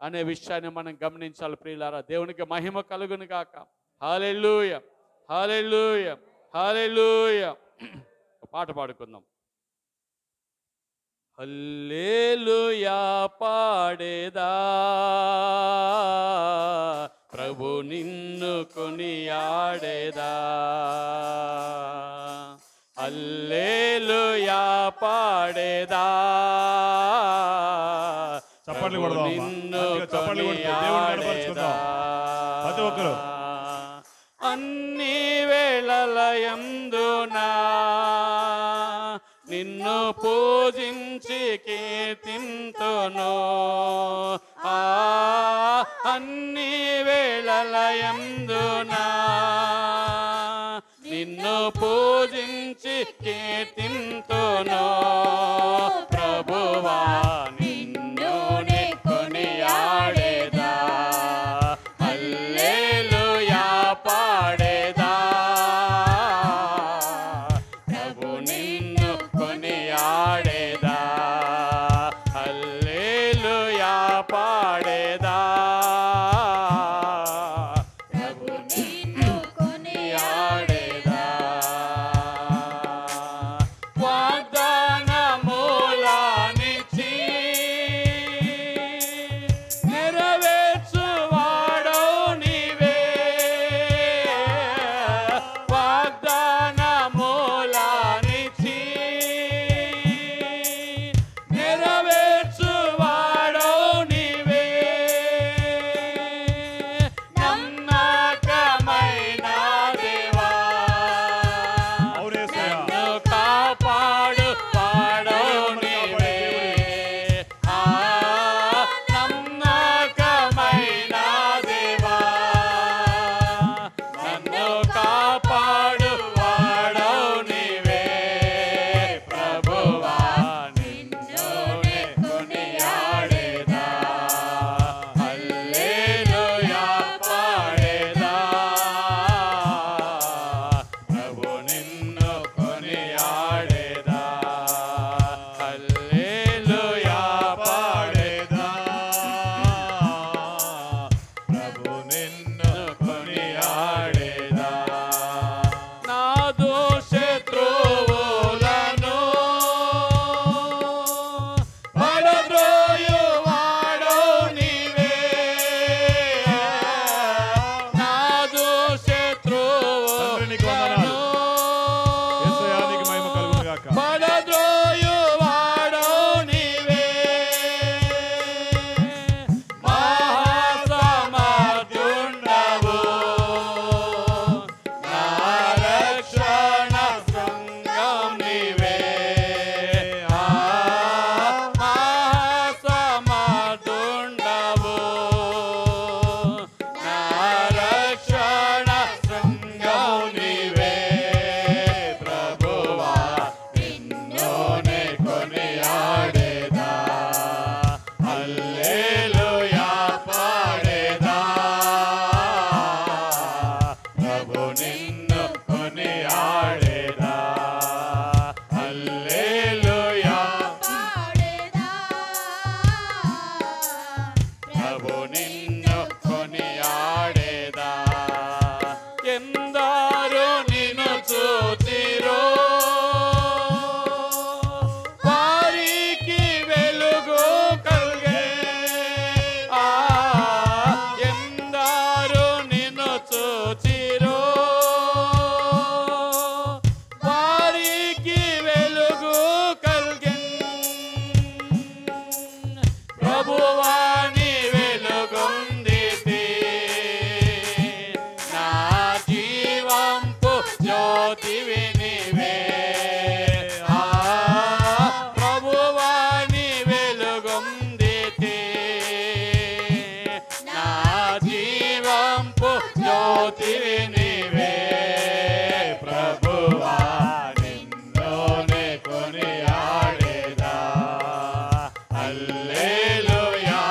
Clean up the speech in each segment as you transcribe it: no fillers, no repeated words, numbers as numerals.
అనే విషయాన్ని మనం గమనించాలి ప్రియులారా. దేవునికి మహిమ కలుగును గాక. హల్లెలూయా, హల్లెలూయా, హల్లెలూయా. పాట పాడుకుందాం. హల్లెలూయా పాడేదా, ప్రభు నిన్ను కొనియాడేదా. హల్లెలూయా పాడేదా, చప్పట్లు కొడదాం, చప్పట్లు కొడదాం. ప్రతి ఒక్కరు అన్ని వేళలయందునా నిన్ను పూజించి కీర్తింతును. అన్ని వేళలయందునా నిన్ను పూజించి కీర్తింతును. ప్రభువా నిన్ను కొనియాడేదా, హల్లెలూయా పాడేదా. ప్రభు నిన్ను కొనియాడేదా, హల్లెలూయా పాడేదా. ప్రభు నిన్ను కొనియాడేదా. వాగ్దానములనిచ్చి నెరవేర్చువాడవు నీవే. వాగ్దానములనిచ్చి నెరవేర్చువాడవు నీవే. నమ్మకమైన దేవా, నన్ను కాపాడు వాడవు నీవే. నమ్మకమైన దేవా, నన్ను కాపాడు వాడవు నీవే. ప్రభువా నిన్ను కొనియాడేదా, హల్లెలూయా పాడేదా. ప్రభు నిన్ను కొనియాడేదా, హల్లెలూయా పాడేదా. ప్రభు నిన్ను కొనియాడేదా. నా దోషత్రువులను పడద్రోయువాడవు నీవే. నా దోషత్రువులను యేసయ్యానికి మహిమ కలుగును గాక. పడద్రోయువాడవు నీవే. మహాసమర్థుండవు, నా రక్షణ శృంగం నీవే. మహాసమర్థుండవు, నా రక్షణ శృంగం నీవే. ప్రభువా నిన్ను కొనియాడేదా, హల్లెలూయా పాడేదా. ప్రభు నిన్ను కొనియాడేదా, హల్లెలూయా పాడేదా. ప్రభు నిన్ను కొనియాడేదా. ఎందరో నిన్ను చూచిరో, వారికి వెలుగు కలిగే. ఎందరో నిన్ను చూచిరో, వారికి వెలుగు కలిగే. ప్రభువా నీ వెలుగొందితి, నా జీవంపు జ్యోతివి నీవే. ప్రభువా నీ వెలుగొందితి, నా జీవంపు జ్యోతివి నీవే. ప్రభువా నిన్ను కొనియాడేదా, హల్లెలూయా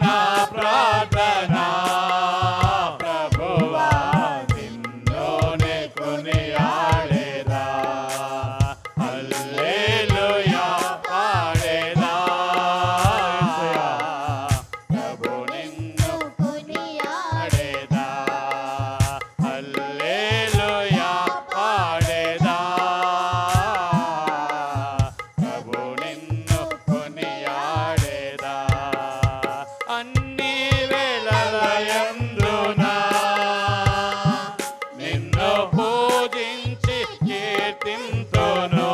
నా ప్రార్థన ప్రభువా నిన్నునే కొనియాడేదా హల్లెలూయా పాడేదా ప్రభు నిన్ను కొనియాడేదా హల్లెలూయా పాడేదా ప్రభు నిన్ను కొనియాడేదా అన్ని వేళలయందునా నిన్ను పూజించి కీర్తింతును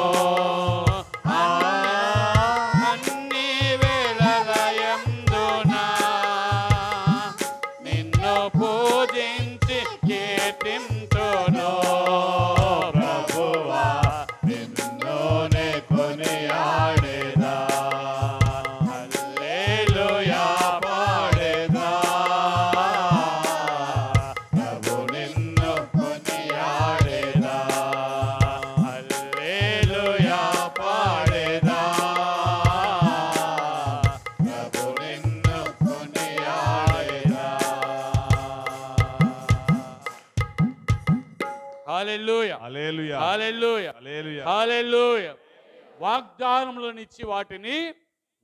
అన్ని వేళలయందునా నిన్ను పూజించి కీర్తింతును ప్రభువా నిన్నునే కొనియాడేదా హల్లెలూయా పాడేదా ప్రభు నిన్ను కొనియాడేదా హల్లెలూయా పాడేదా ప్రభు నిన్ను కొనియాడేదా హల్లెలూయా హల్లెలూయా హల్లెలూయా హల్లెలూయా హల్లెలూయా వాగ్దానములనిచ్చి వాటిని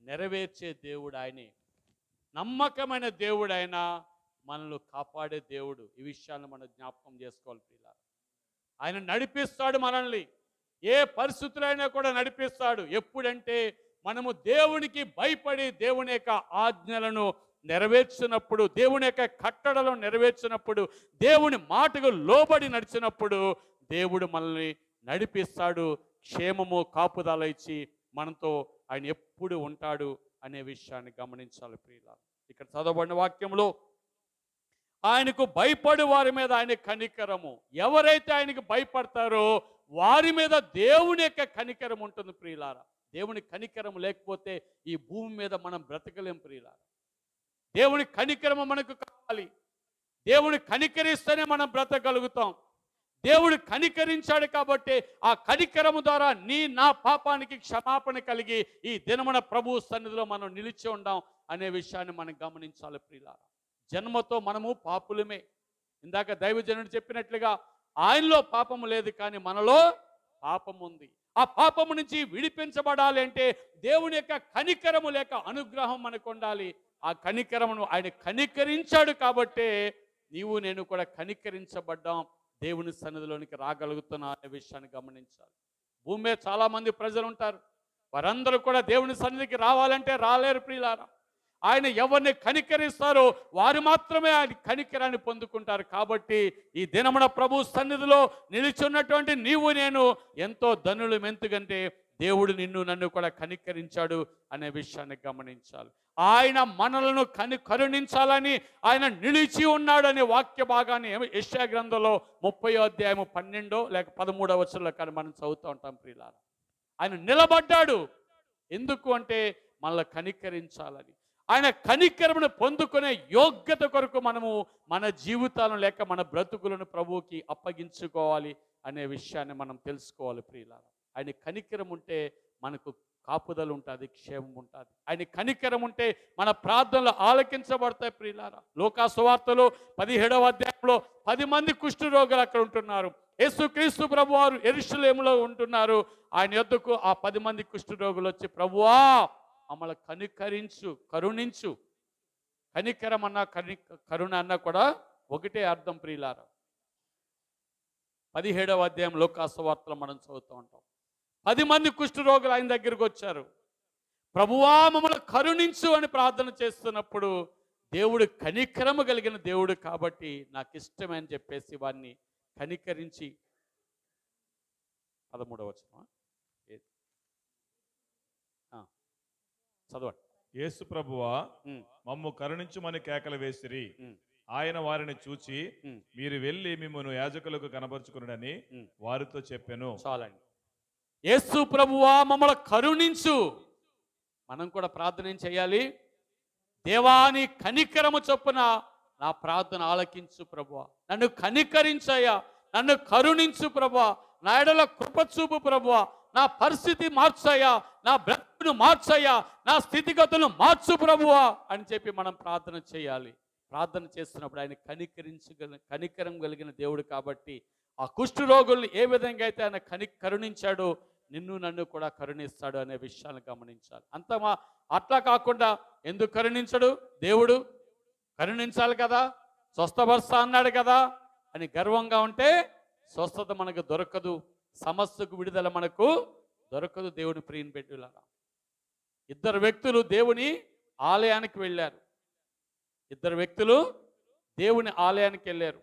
నెరవేర్చే దేవుడు ఆయనే. నమ్మకమైన దేవుడు ఆయన, మనల్ని కాపాడే దేవుడు. ఈ విషయాన్ని మనం జ్ఞాపకం చేసుకోవాలి ప్రియులారా. ఆయన నడిపిస్తాడు మనల్ని, ఏ పరిస్థితులైనా కూడా నడిపిస్తాడు. ఎప్పుడంటే మనము దేవునికి భయపడి దేవుని యొక్క ఆజ్ఞలను నెరవేర్చినప్పుడు, దేవుని యొక్క కట్టడలను నెరవేర్చినప్పుడు, దేవుని మాటకు లోబడి నడిచినప్పుడు దేవుడు మనల్ని నడిపిస్తాడు. క్షేమము కాపుదల ఇచ్చి మనతో ఆయన ఎప్పుడు ఉంటాడు అనే విషయాన్ని గమనించాలి ప్రియులారా. ఇక్కడ చదవబడిన వాక్యంలో ఆయనకు భయపడి వారి మీద ఆయన కనికరము, ఎవరైతే ఆయనకు భయపడతారో వారి మీద దేవుని యొక్క కనికరం ఉంటుంది ప్రియులారా. దేవుని కనికరం లేకపోతే ఈ భూమి మీద మనం బ్రతకలేం ప్రియులారా. దేవుని కనికరము మనకు కావాలి. దేవుని కనికరిస్తేనే మనం బ్రతకగలుగుతాం. దేవుడు కనికరించాడు కాబట్టి ఆ కనికరము ద్వారా నా పాపానికి క్షమాపణ కలిగి ఈ దినమున ప్రభు సన్నిధిలో మనం నిలిచి ఉండాం అనే విషయాన్ని మనం గమనించాలి ప్రియులారా. జన్మతో మనము పాపులమే. ఇందాక దైవజనుడు చెప్పినట్లుగా ఆయనలో పాపము లేదు, కానీ మనలో పాపం ఉంది. ఆ పాపము నుంచి విడిపించబడాలి అంటే దేవుని యొక్క కనికరము లేక అనుగ్రహం మనకు ఉండాలి. ఆ కనికరమును ఆయన కనికరించాడు కాబట్టే నీవు నేను కూడా కనికరించబడ్డాం, దేవుని సన్నిధిలోనికి రాగలుగుతున్నా అనే విషయాన్ని గమనించాలి. భూమి మీద చాలామంది ప్రజలు ఉంటారు, వారందరూ కూడా దేవుని సన్నిధికి రావాలంటే రాలేరు ప్రియులారా. ఆయన ఎవరిని కనికరిస్తారో వారు మాత్రమే ఆయన కనికరాన్ని పొందుకుంటారు. కాబట్టి ఈ దినమున ప్రభు సన్నిధిలో నిలిచున్నటువంటి నీవు నేను ఎంతో ధనులు, ఎందుకంటే దేవుడు నన్ను కూడా కనికరించాడు అనే విషయాన్ని గమనించాలి. ఆయన మనలను కరుణించాలని ఆయన నిలిచి ఉన్నాడనే వాక్య భాగాన్ని యెషయా గ్రంథంలో 30వ అధ్యాయం 12 లేక 13వ వచనంలో కానీ మనం చదువుతూ ఉంటాం ప్రియులారా. ఆయన నిలబడ్డాడు. ఎందుకు అంటే మనల్ని కనికరించాలని. ఆయన కనికరమును పొందుకునే యోగ్యత కొరకు మనము మన జీవితాలను లేక మన బ్రతుకులను ప్రభువుకి అప్పగించుకోవాలి అనే విషయాన్ని మనం తెలుసుకోవాలి ప్రియులారా. ఆయన కనికరం ఉంటే మనకు కాపుదలు ఉంటుంది, క్షేమం ఉంటుంది. ఆయన కనికరం ఉంటే మన ప్రార్థనలు ఆలకించబడతాయి ప్రియులారా. లోకా సువార్తలో 17వ అధ్యాయంలో 10 మంది కుష్ఠరోగులు అక్కడ ఉంటున్నారు. యేసుక్రీస్తు ప్రభువారు యెరూషలేములో ఉంటున్నారు. ఆయన యొద్దకు ఆ 10 మంది కుష్ఠరోగులు వచ్చి, ప్రభువా మమ్మల్ని కరుణించు. కనికరం అన్న కరుణ అన్న కూడా ఒకటే అర్థం ప్రియులారా. 17వ అధ్యాయం లోకా సువార్తలో మనం చదువుతూ ఉంటాం. 10 మంది కుష్ఠరోగులు ఆయన దగ్గరికి వచ్చారు. ప్రభువా మమ్మల్ని కరుణించు అని ప్రార్థన చేస్తున్నప్పుడు దేవుడు కనికరము కలిగిన దేవుడు కాబట్టి నాకు ఇష్టమే అని చెప్పేసి వారిని కనికరించి 13వ వచనం చదవండి. యేసు ప్రభువా మమ్ము కరుణించుమని కేకలు వేసిరి. ఆయన వారిని చూచి మీరు వెళ్ళి మిమ్మల్ని యాజకులకు కనబరుచుకున్నాడని వారితో చెప్పాను. చాలండి. యేసు ప్రభువా మమ్మల్ని కరుణించు. మనం కూడా ప్రార్థన ఏం చేయాలి? దేవాని కనికరము చొప్పున నా ప్రార్థన ఆలకించు ప్రభువా, నన్ను కనికరించయ్యా, నన్ను కరుణించు ప్రభువా, నా ఎడల కృప చూపు ప్రభువా, నా పరిస్థితి మార్చయ్యా, నా బ్రతుకును మార్చయ్యా, నా స్థితిగతులను మార్చు ప్రభువా అని చెప్పి మనం ప్రార్థన చేయాలి. ప్రార్థన చేస్తున్నప్పుడు ఆయన కనికరం కలిగిన దేవుడు కాబట్టి ఆ కుష్టు రోగుల్ని ఏ విధంగా అయితే ఆయన కరుణించాడో నిన్ను నన్ను కూడా కరుణిస్తాడు అనే విషయాన్ని గమనించాలి. అట్లా కాకుండా ఎందుకు కరుణించడు దేవుడు? కరుణించాలి కదా, స్వస్థపరుస్తా అన్నాడు కదా అని గర్వంగా ఉంటే స్వస్థత మనకు దొరకదు, సమస్యకు విడుదల మనకు దొరకదు. దేవుని ప్రియని బిడ్డలారా, ఇద్దరు వ్యక్తులు దేవుని ఆలయానికి వెళ్ళారు. ఇద్దరు వ్యక్తులు దేవుని ఆలయానికి వెళ్ళారు.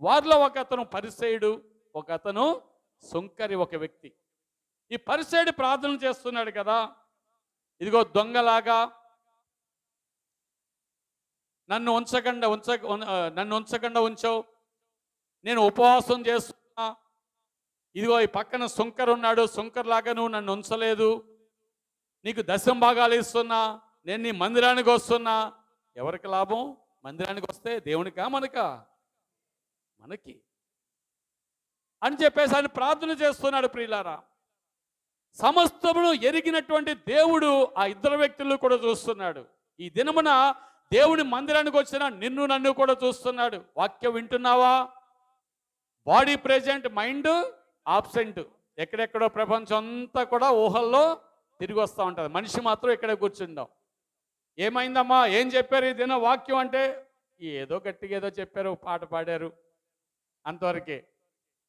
వారిలో ఒక అతను పరిసయ్యుడు, ఒక అతను సుంకరి ఒక వ్యక్తి. ఈ పరిసయ్యుడు ప్రార్థన చేస్తున్నాడు కదా, ఇదిగో దొంగలాగా నన్ను ఉంచకుండా ఉంచావు, నేను ఉపవాసం చేస్తున్నా, ఇదిగో ఈ పక్కన సుంకర్ ఉన్నాడు, సుంకర్లాగా నువ్వు నన్ను ఉంచలేదు, నీకు దశం భాగాలు ఇస్తున్నా, నేను నీ మందిరానికి వస్తున్నా. ఎవరికి లాభం? మందిరానికి వస్తే దేవునికా మనకా? మనకి అని చెప్పేసి ఆయన ప్రార్థన చేస్తున్నాడు. ప్రియులారా, సమస్తమును ఎరిగినటువంటి దేవుడు ఆ ఇద్దరు వ్యక్తులు కూడా చూస్తున్నాడు. ఈ దినమున దేవుని మందిరానికి వచ్చిన నిన్ను నన్ను కూడా చూస్తున్నాడు. వాక్యం వింటున్నావా? Body present, mind absent. ఎక్కడెక్కడో ప్రపంచం అంతా కూడా ఊహల్లో తిరిగి వస్తూ ఉంటుంది, మనిషి మాత్రం ఇక్కడే కూర్చుందాం. ఏమైందమ్మా, ఏం చెప్పారు ఈ దిన వాక్యం అంటే ఏదో గట్టిగా ఏదో చెప్పారు, పాట పాడారు, అంతవరకే.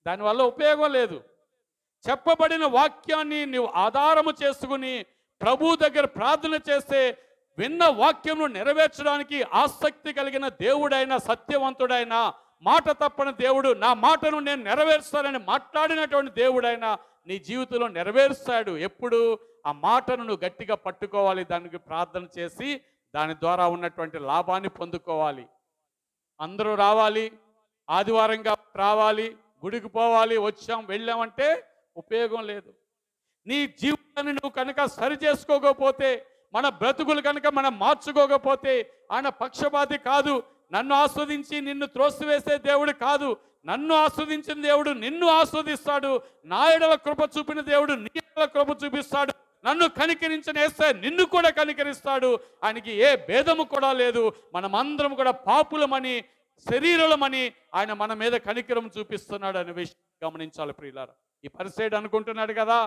దానివల్ల ఉపయోగం లేదు. చెప్పబడిన వాక్యాన్ని నువ్వు ఆధారము చేసుకుని ప్రభు దగ్గర ప్రార్థన చేస్తే విన్న వాక్యమును నెరవేర్చడానికి ఆసక్తి కలిగిన దేవుడైన, సత్యవంతుడైన, మాట తప్పని దేవుడు, నా మాటను నేను నెరవేరుస్తానని మాట్లాడినటువంటి దేవుడైన నీ జీవితంలో నెరవేరుస్తాడు. ఎప్పుడు? ఆ మాటను నువ్వు గట్టిగా పట్టుకోవాలి, దానికి ప్రార్థన చేసి దాని ద్వారా ఉన్నటువంటి లాభాన్ని పొందుకోవాలి. అందరూ రావాలి, ఆదివారంగా రావాలి, గుడికి పోవాలి, వచ్చాం వెళ్ళామంటే ఉపయోగం లేదు. నీ జీవితాన్ని నువ్వు కనుక సరి చేసుకోకపోతే, మన బ్రతుకులు కనుక మనం మార్చుకోకపోతే, ఆయన పక్షపాతి కాదు, నన్ను ఆస్వాదించి నిన్ను త్రోసివేసే దేవుడు కాదు. నన్ను ఆస్వాదించిన దేవుడు నిన్ను ఆస్వాదిస్తాడు. నా ఎడల కృప చూపిన దేవుడు నీ ఎడల కృప చూపిస్తాడు. నన్ను కనికరించిన యేసే నిన్ను కూడా కనికరిస్తాడు. ఆయనకి ఏ భేదము కూడా లేదు. మనమందరం కూడా పాపులమని, శరీరులమని ఆయన మన మీద కనికరం చూపిస్తున్నాడు అనే విషయం గమనించాలి. ప్రియులారా, ఈ పరిసయ్యుడు అనుకుంటున్నాడు కదా,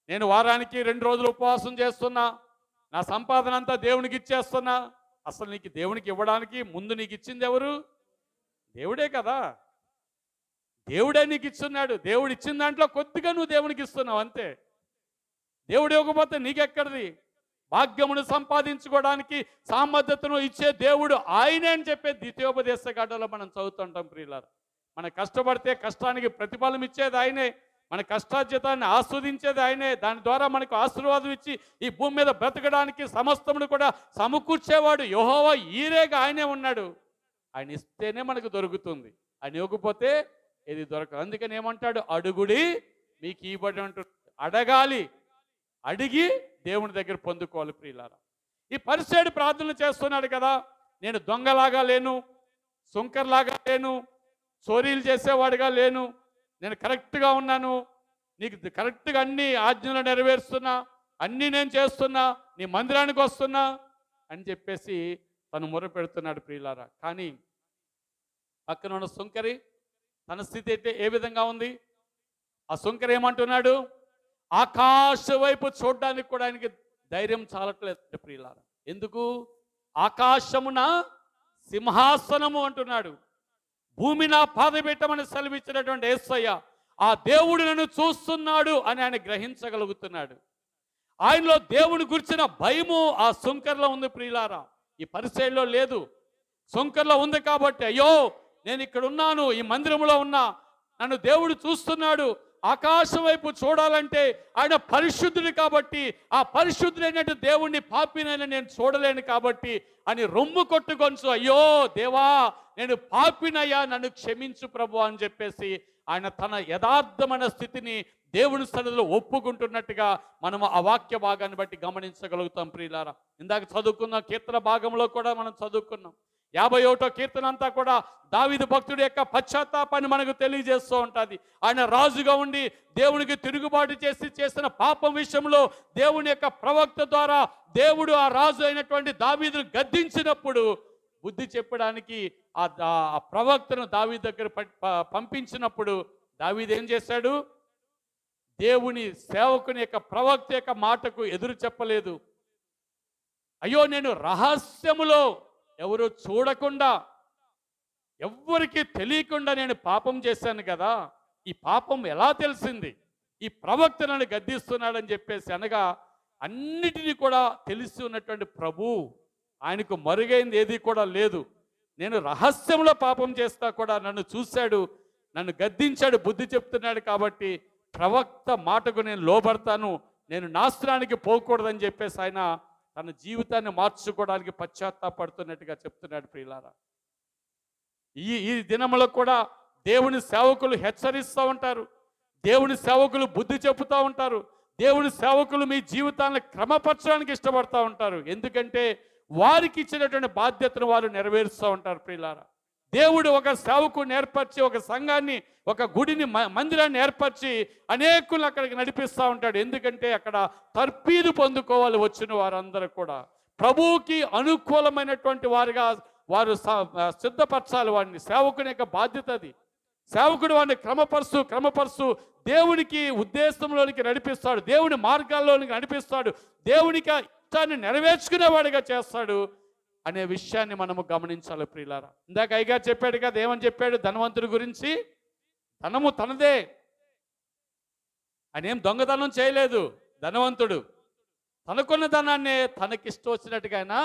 నేను వారానికి 2 రోజులు ఉపవాసం చేస్తున్నా, నా సంపాదన అంతా దేవునికి ఇచ్చేస్తున్నా. అసలు నీకు దేవునికి ఇవ్వడానికి ముందు నీకు ఇచ్చింది ఎవరు? దేవుడే కదా. దేవుడే నీకు ఇస్తున్నాడు. దేవుడు ఇచ్చిన దాంట్లో కొద్దిగా నువ్వు దేవునికి ఇస్తున్నావు అంతే. దేవుడు ఇవ్వకపోతే నీకెక్కడిది? భాగ్యమును సంపాదించుకోవడానికి సామర్థ్యతను ఇచ్చే దేవుడు ఆయనే అని చెప్పే ద్వితీయోపదేశ కాండంలో మనం చదువుతుంటాం. ప్రియులారా, మన కష్టపడితే కష్టానికి ప్రతిఫలం ఇచ్చేది ఆయనే, మన కష్టార్జితాన్ని ఆస్వాదించేది ఆయనే, దాని ద్వారా మనకు ఆశీర్వాదం ఇచ్చి ఈ భూమి మీద బ్రతకడానికి సమస్తమును కూడా సమకూర్చేవాడు యెహోవా ఈరేగా ఆయనే ఉన్నాడు. ఆయన ఇస్తేనే మనకు దొరుకుతుంది, ఆయన ఇవ్వకపోతే ఏది దొరకదు. అందుకని ఏమంటాడు? అడుగుడి మీకు ఇవ్వబడి అంటాడు. అడగాలి, అడిగి దేవుని దగ్గర పొందుకోవాలి. ప్రియులారా, ఈ పరిసయ్యుడు ప్రార్థన చేస్తున్నాడు కదా, నేను దొంగలాగా లేను, సుంకర్లాగా లేను, చోరీలు చేసేవాడిగా లేను, నేను కరెక్ట్గా ఉన్నాను, నీకు కరెక్ట్గా అన్ని ఆజ్ఞలు నెరవేరుస్తున్నా, అన్నీ నేను చేస్తున్నా, నీ మందిరానికి వస్తున్నా అని చెప్పేసి తను మొరపెడుతున్నాడు. ప్రియులారా, కానీ పక్కన ఉన్న సుంకరి తన స్థితి అయితే ఏ విధంగా ఉంది? ఆ సుంకరి ఏమంటున్నాడు? ఆకాశ వైపు చూడడానికి కూడా ఆయనకి ధైర్యం చాలట్లేదు. ప్రియులారా, ఎందుకు? ఆకాశమున సింహాసనము అంటున్నాడు, భూమి నా పాదపీఠమని సెలవిచ్చినటువంటి యేసయ్య ఆ దేవుడు నన్ను చూస్తున్నాడు అని ఆయన గ్రహించగలుగుతున్నాడు. ఆయనలో దేవుని గురించిన భయము ఆ సుంకర్లో ఉంది. ప్రియులారా, ఈ పరిసయ్యుల్లో లేదు. సుంకర్లో ఉంది కాబట్టి అయ్యో నేను ఇక్కడ ఉన్నాను, ఈ మందిరంలో ఉన్నా, నన్ను దేవుడు చూస్తున్నాడు. ఆకాశం వైపు చూడాలంటే ఆయన పరిశుద్ధుడు కాబట్టి, ఆ పరిశుద్ధుడైనట్టు దేవుణ్ణి పాపినైనా నేను చూడలేను కాబట్టి అని రొమ్ము కొట్టుకొంచు, అయ్యో దేవా నేను పాపినయ్యా, నన్ను క్షమించు ప్రభు అని చెప్పేసి ఆయన తన యథార్థమైన స్థితిని దేవుని సన్నిధిలో ఒప్పుకుంటున్నట్టుగా మనం ఆ వాక్య భాగాన్ని బట్టి గమనించగలుగుతాం. ప్రియులారా, ఇందాక చదువుకున్న కీర్తన భాగంలో కూడా మనం చదువుకున్నాం, 51వ కీర్తన అంతా కూడా దావీదు భక్తుడి యొక్క పశ్చాత్తాపాన్ని మనకు తెలియజేస్తూ ఉంటుంది. ఆయన రాజుగా ఉండి దేవునికి తిరుగుబాటు చేసిన పాపం విషయంలో దేవుని యొక్క ప్రవక్త ద్వారా దేవుడు ఆ రాజు అయినటువంటి దావీదును గద్దించినప్పుడు బుద్ధి చెప్పడానికి ఆ ప్రవక్తను దావీదు దగ్గర పంపించినప్పుడు దావీదు ఏం చేశాడు? దేవుని సేవకుని యొక్క ప్రవక్త యొక్క మాటకు ఎదురు చెప్పలేదు. అయ్యో, నేను రహస్యములో ఎవరు చూడకుండా, ఎవ్వరికి తెలియకుండా నేను పాపం చేశాను కదా, ఈ పాపం ఎలా తెలిసింది? ఈ ప్రవక్త నన్ను గద్దిస్తున్నాడని చెప్పేసి అనగా, అన్నిటినీ కూడా తెలిసి ఉన్నటువంటి ప్రభు, ఆయనకు మరుగైంది ఏది కూడా లేదు. నేను రహస్యంలో పాపం చేస్తా కూడా నన్ను చూశాడు, నన్ను గద్దించాడు, బుద్ధి చెప్తున్నాడు. కాబట్టి ప్రవక్త మాటకు నేను లోబడతాను, నేను నాశనానికి పోకూడదని చెప్పేసి ఆయన తన జీవితాన్ని మార్చుకోవడానికి పశ్చాత్తాపడుతున్నట్టుగా చెప్తున్నాడు. ప్రియులారా, ఈ దినములో కూడా దేవుని సేవకులు హెచ్చరిస్తూ ఉంటారు, దేవుని సేవకులు బుద్ధి చెబుతూ ఉంటారు, దేవుని సేవకులు మీ జీవితాన్ని క్రమపరచడానికి ఇష్టపడుతూ ఉంటారు. ఎందుకంటే వారికి ఇచ్చినటువంటి బాధ్యతను వారు నెరవేరుస్తూ ఉంటారు. ప్రియులారా, దేవుడు ఒక సేవకుని ఏర్పరిచి, ఒక సంఘాన్ని, ఒక గుడిని, మందిరాన్ని ఏర్పరిచి అనేకులు అక్కడికి నడిపిస్తూ ఉంటాడు. ఎందుకంటే అక్కడ తర్పీదు పొందుకోవాలి వచ్చిన వారందరూ కూడా. ప్రభువుకి అనుకూలమైనటువంటి వారిగా వారు సిద్ధపరచాలి వాడిని. సేవకుని యొక్క బాధ్యత అది. సేవకుడు వాడిని క్రమపరుస్తూ దేవునికి ఉద్దేశంలోనికి నడిపిస్తాడు, దేవుని మార్గాల్లోనికి నడిపిస్తాడు, దేవునికి ఇష్టాన్ని నెరవేర్చుకునేవాడిగా చేస్తాడు అనే విషయాన్ని మనము గమనించాలి. ప్రియులారా, ఇందాక అయ్యగారు చెప్పాడు కదా, ఏమని చెప్పాడు? ధనవంతుడి గురించి, ధనము తనదే, ఆయన ఏం దొంగతనం చేయలేదు. ధనవంతుడు తనకున్న ధనాన్ని తనకిష్టం వచ్చినట్టుగా ఆయన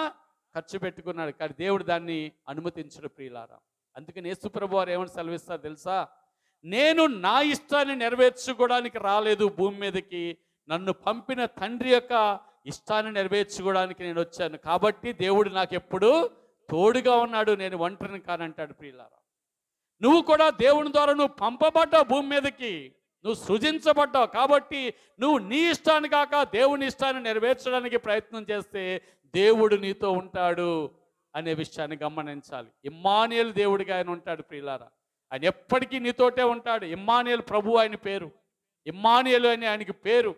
ఖర్చు పెట్టుకున్నాడు. కానీ దేవుడు దాన్ని అనుమతించడు. ప్రియులారా, అందుకని యేసు ప్రభువు వారు ఏమని సెలవిస్తారు తెలుసా? నేను నా ఇష్టాన్ని నెరవేర్చుకోవడానికి రాలేదు భూమి మీదకి, నన్ను పంపిన తండ్రి యొక్క ఇష్టాన్ని నెరవేర్చుకోవడానికి నేను వచ్చాను. కాబట్టి దేవుడు నాకు ఎప్పుడు తోడుగా ఉన్నాడు, నేను ఒంటరిని కానంటాడు. ప్రియులారా, నువ్వు కూడా దేవుని ద్వారా నువ్వు పంపబడ్డావు భూమి మీదకి, నువ్వు సృజించబడ్డావు. కాబట్టి నువ్వు నీ ఇష్టాన్ని కాక దేవుని ఇష్టాన్ని నెరవేర్చడానికి ప్రయత్నం చేస్తే దేవుడు నీతో ఉంటాడు అనే విషయాన్ని గమనించాలి. ఇమ్మానుయేలు దేవుడిగా ఆయన ఉంటాడు. ప్రియులారా, ఆయన ఎప్పటికీ నీతోటే ఉంటాడు. ఇమ్మానుయేలు ప్రభు ఆయన పేరు, ఇమ్మానుయేలు అని ఆయనకి పేరు.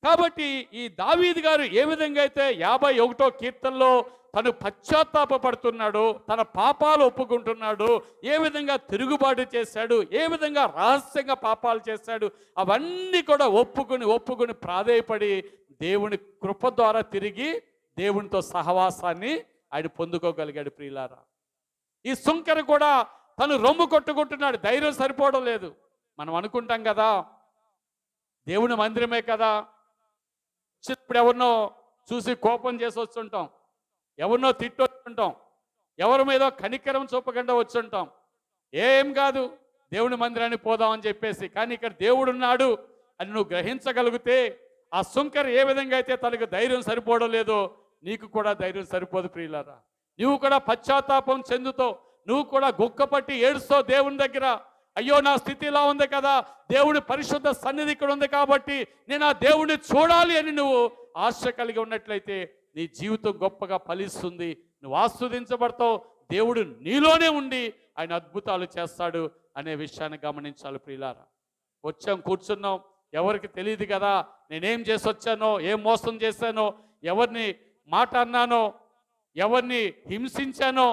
కాబట్టి ఈ దావీదు గారు ఏ విధంగా అయితే 51వ కీర్తనలో తను పశ్చాత్తాపడుతున్నాడు, తన పాపాలు ఒప్పుకుంటున్నాడు, ఏ విధంగా తిరుగుబాటు చేశాడు, ఏ విధంగా రహస్యంగా పాపాలు చేశాడు, అవన్నీ కూడా ఒప్పుకుని ప్రాధేయపడి దేవుని కృప ద్వారా తిరిగి దేవునితో సహవాసాన్ని ఆయన పొందుకోగలిగాడు. ప్రియులారా, ఈ సుంకర కూడా తను రొమ్ము కొట్టుకుంటున్నాడు, ధైర్యం సరిపోవడం లేదు. మనం అనుకుంటాం కదా, దేవుని మందిరమే కదా, ఇప్పుడు ఎవరినో చూసి కోపం చేసి వస్తుంటాం, ఎవరినో తిట్టి వస్తుంటాం, ఎవరి మీద కనికరం చూపకుండా వచ్చుంటాం. ఏం కాదు, దేవుని మందిరానికి పోదామని చెప్పేసి. కానీ ఇక్కడ దేవుడు ఉన్నాడు అని నువ్వు గ్రహించగలిగితే, ఆ సుంకర్ ఏ విధంగా అయితే తనకు ధైర్యం సరిపోవడం లేదో నీకు కూడా ధైర్యం సరిపోదు. ప్రియులారా, నువ్వు కూడా పశ్చాత్తాపం చెందుతావు, నువ్వు కూడా గుక్కపట్టి ఏడుస్తావు దేవుని దగ్గర. అయ్యో, నా స్థితి ఇలా ఉంది కదా, దేవుని పరిశుద్ధ సన్నిధి ఇక్కడ ఉంది కాబట్టి నేను ఆ దేవుడిని చూడాలి అని నువ్వు ఆశ కలిగి ఉన్నట్లయితే నీ జీవితం గొప్పగా ఫలిస్తుంది, నువ్వు ఆస్వాదించబడతావు, దేవుడు నీలోనే ఉండి ఆయన అద్భుతాలు చేస్తాడు అనే విషయాన్ని గమనించాలి. ప్రియులారా, వచ్చాం, కూర్చున్నాం, ఎవరికి తెలియదు కదా నేనేం చేసి వచ్చానో, ఏం మోసం చేశానో, ఎవరిని మాట అన్నానో, ఎవరిని హింసించానో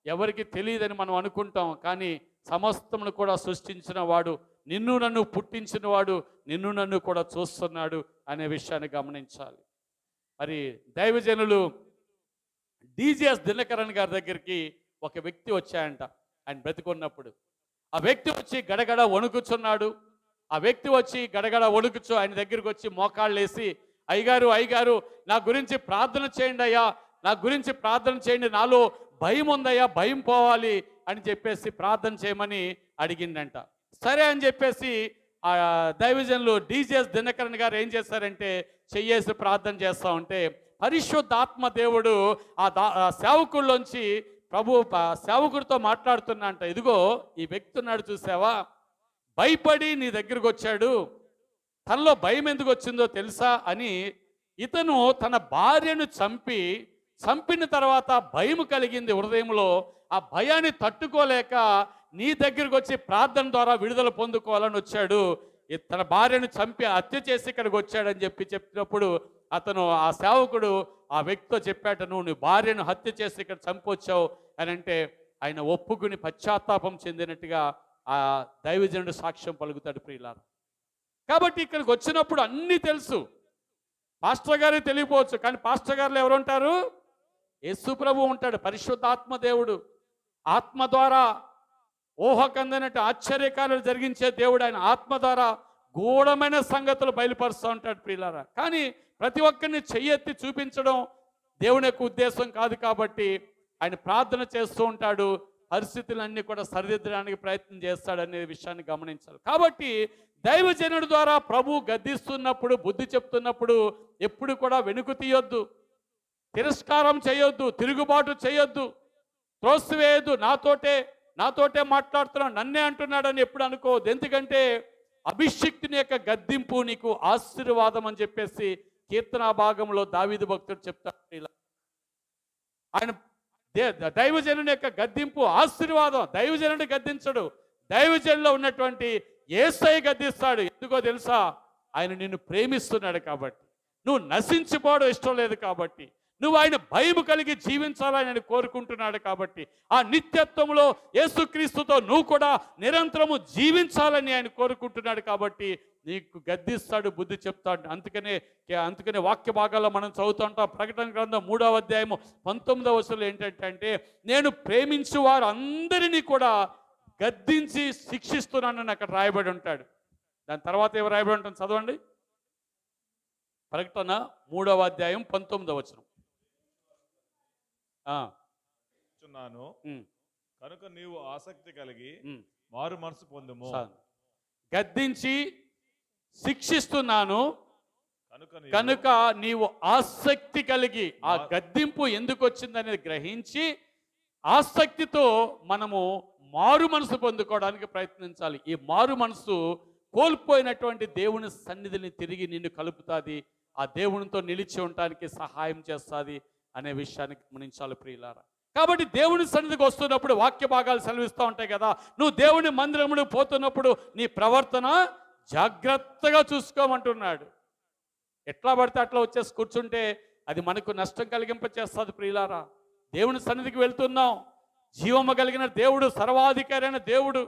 ఎవరికి తెలియదని మనం అనుకుంటాం. కానీ సమస్తమును కూడా సృష్టించిన వాడు, నిన్ను నన్ను పుట్టించిన వాడు, నిన్ను నన్ను కూడా చూస్తున్నాడు అనే విషయాన్ని గమనించాలి. మరి దైవజనులు డిజిఎస్ దినకరన్ గారి దగ్గరికి ఒక వ్యక్తి వచ్చాయంట ఆయన బ్రతికున్నప్పుడు. ఆ వ్యక్తి వచ్చి గడగడ వణుకుచున్నాడు. ఆ వ్యక్తి వచ్చి గడగడ వణుకుచు ఆయన దగ్గరికి వచ్చి మోకాళ్ళు వేసి, అయ్యగారు నా గురించి ప్రార్థన చేయండి అయ్యా, నా గురించి ప్రార్థన చేయండి, నాలో భయం ఉందయ్యా, భయం పోవాలి అని చెప్పేసి ప్రార్థన చేయమని అడిగిందంట. సరే అని చెప్పేసి ఆ దైవజనులు డిజిఎస్ దినకరన్ గారు ఏం చేశారంటే చెయ్యేసి ప్రార్థన చేస్తూ ఉంటే పరిశుద్ధాత్మ దేవుడు ఆ సేవకుల్లోంచి సేవకుడితో మాట్లాడుతున్నంట. ఇదిగో ఈ వ్యక్తి ఉన్నాడు చూసావా, భయపడి నీ దగ్గరకు వచ్చాడు, తనలో భయం ఎందుకు వచ్చిందో తెలుసా అని, ఇతను తన భార్యను చంపి చంపిన తర్వాత భయం కలిగింది హృదయంలో. ఆ భయాన్ని తట్టుకోలేక నీ దగ్గరికి వచ్చి ప్రార్థన ద్వారా విడుదల పొందుకోవాలని వచ్చాడు. తన భార్యను చంపి హత్య చేసి ఇక్కడికి వచ్చాడని చెప్పినప్పుడు అతను, ఆ సేవకుడు ఆ వ్యక్తితో చెప్పాట, నువ్వు నీ భార్యను హత్య చేసి ఇక్కడ చంపొచ్చావు అని అంటే ఆయన ఒప్పుకుని పశ్చాత్తాపం చెందినట్టుగా ఆ దైవజనుడు సాక్ష్యం పలుకుతాడు ప్రియులారా. కాబట్టి ఇక్కడికి వచ్చినప్పుడు అన్నీ తెలుసు. పాస్టర్ గారికి తెలియపోవచ్చు, కానీ పాస్టర్ గారులు ఎవరు ఉంటారు? యేసు ప్రభు ఉంటాడు, పరిశుద్ధాత్మ దేవుడు. ఆత్మ ద్వారా ఊహకందనట్టు ఆశ్చర్యకార్యాలు జరిగించే దేవుడు. ఆయన ఆత్మ ద్వారా గూఢమైన సంగతులు బయలుపరుస్తూ ఉంటాడు ప్రియులారా. కానీ ప్రతి ఒక్కరిని చెయ్యెత్తి చూపించడం దేవుని యొక్క ఉద్దేశం కాదు. కాబట్టి ఆయన ప్రార్థన చేస్తూ ఉంటాడు, పరిస్థితులన్నీ కూడా సరిదిద్దడానికి ప్రయత్నం చేస్తాడు అనే విషయాన్ని గమనించాలి. కాబట్టి దైవజనుడి ద్వారా ప్రభు గద్దిస్తున్నప్పుడు, బుద్ధి చెప్తున్నప్పుడు ఎప్పుడు కూడా వెనుక తీయొద్దు, తిరస్కారం చేయొద్దు, తిరుగుబాటు చేయొద్దు, త్రోసివేయద్దు. నాతోటే మాట్లాడుతున్నాడు, నన్నే అంటున్నాడని ఎప్పుడు అనుకోవద్దు. ఎందుకంటే అభిషిక్తుని యొక్క గద్దింపు నీకు ఆశీర్వాదం అని చెప్పేసి కీర్తన భాగంలో దావీదు భక్తుడు చెప్తాడు. ఇలా ఆయన దైవజనుని యొక్క గద్దింపు ఆశీర్వాదం. దైవజనుడు గద్దించడు, దైవజనులో ఉన్నటువంటి యేసయ్య గద్దిస్తాడు. ఎందుకో తెలుసా? ఆయన నిన్ను ప్రేమిస్తున్నాడు కాబట్టి, నువ్వు నశించిపోవడం ఇష్టం లేదు కాబట్టి, నువ్వు ఆయన భయం కలిగి జీవించాలని ఆయన కోరుకుంటున్నాడు కాబట్టి, ఆ నిత్యత్వంలో యేసుక్రీస్తుతో నువ్వు కూడా నిరంతరము జీవించాలని ఆయన కోరుకుంటున్నాడు కాబట్టి నీకు గద్దిస్తాడు, బుద్ధి చెప్తాడు. అందుకనే వాక్య భాగాల్లో మనం చదువుతుంటాం. ప్రకటన గ్రంథం 3వ అధ్యాయము 19వ వచనంలో ఏంటంటే, నేను ప్రేమించు వారు అందరినీ కూడా గద్దించి శిక్షిస్తున్నానని అక్కడ రాయబడి ఉంటాడు. దాని తర్వాత ఏమో రాయబడి ఉంటుంది, చదవండి. ప్రకటన 3వ అధ్యాయం 19వ వచనం. కనుక నీవు ఆసక్తి కలిగి మారు మనసు పొందుము. గద్దించి శిక్షిస్తున్నాను కనుక నీవు ఆసక్తి కలిగి, ఆ గద్దింపు ఎందుకు వచ్చిందనేది గ్రహించి ఆసక్తితో మనము మారు మనసు పొందుకోవడానికి ప్రయత్నించాలి. ఈ మారు మనసు కోల్పోయినటువంటి దేవుని సన్నిధిని తిరిగి నిన్ను కలుపుతుంది, ఆ దేవునితో నిలిచి ఉండటానికి సహాయం చేస్తుంది అనే విషయాన్ని గమనించాలి ప్రియులారా. కాబట్టి దేవుని సన్నిధికి వస్తున్నప్పుడు వాక్య భాగాలు సెలవిస్తూ ఉంటాయి కదా. నువ్వు దేవుని మందిరమును పోతున్నప్పుడు నీ ప్రవర్తన జాగ్రత్తగా చూసుకోమంటున్నాడు. ఎట్లా పడితే అట్లా వచ్చేసి కూర్చుంటే అది మనకు నష్టం కలిగింపచేస్తుంది ప్రియులారా. దేవుని సన్నిధికి వెళ్తున్నాం, జీవము కలిగిన దేవుడు, సర్వాధికారి అయిన దేవుడు.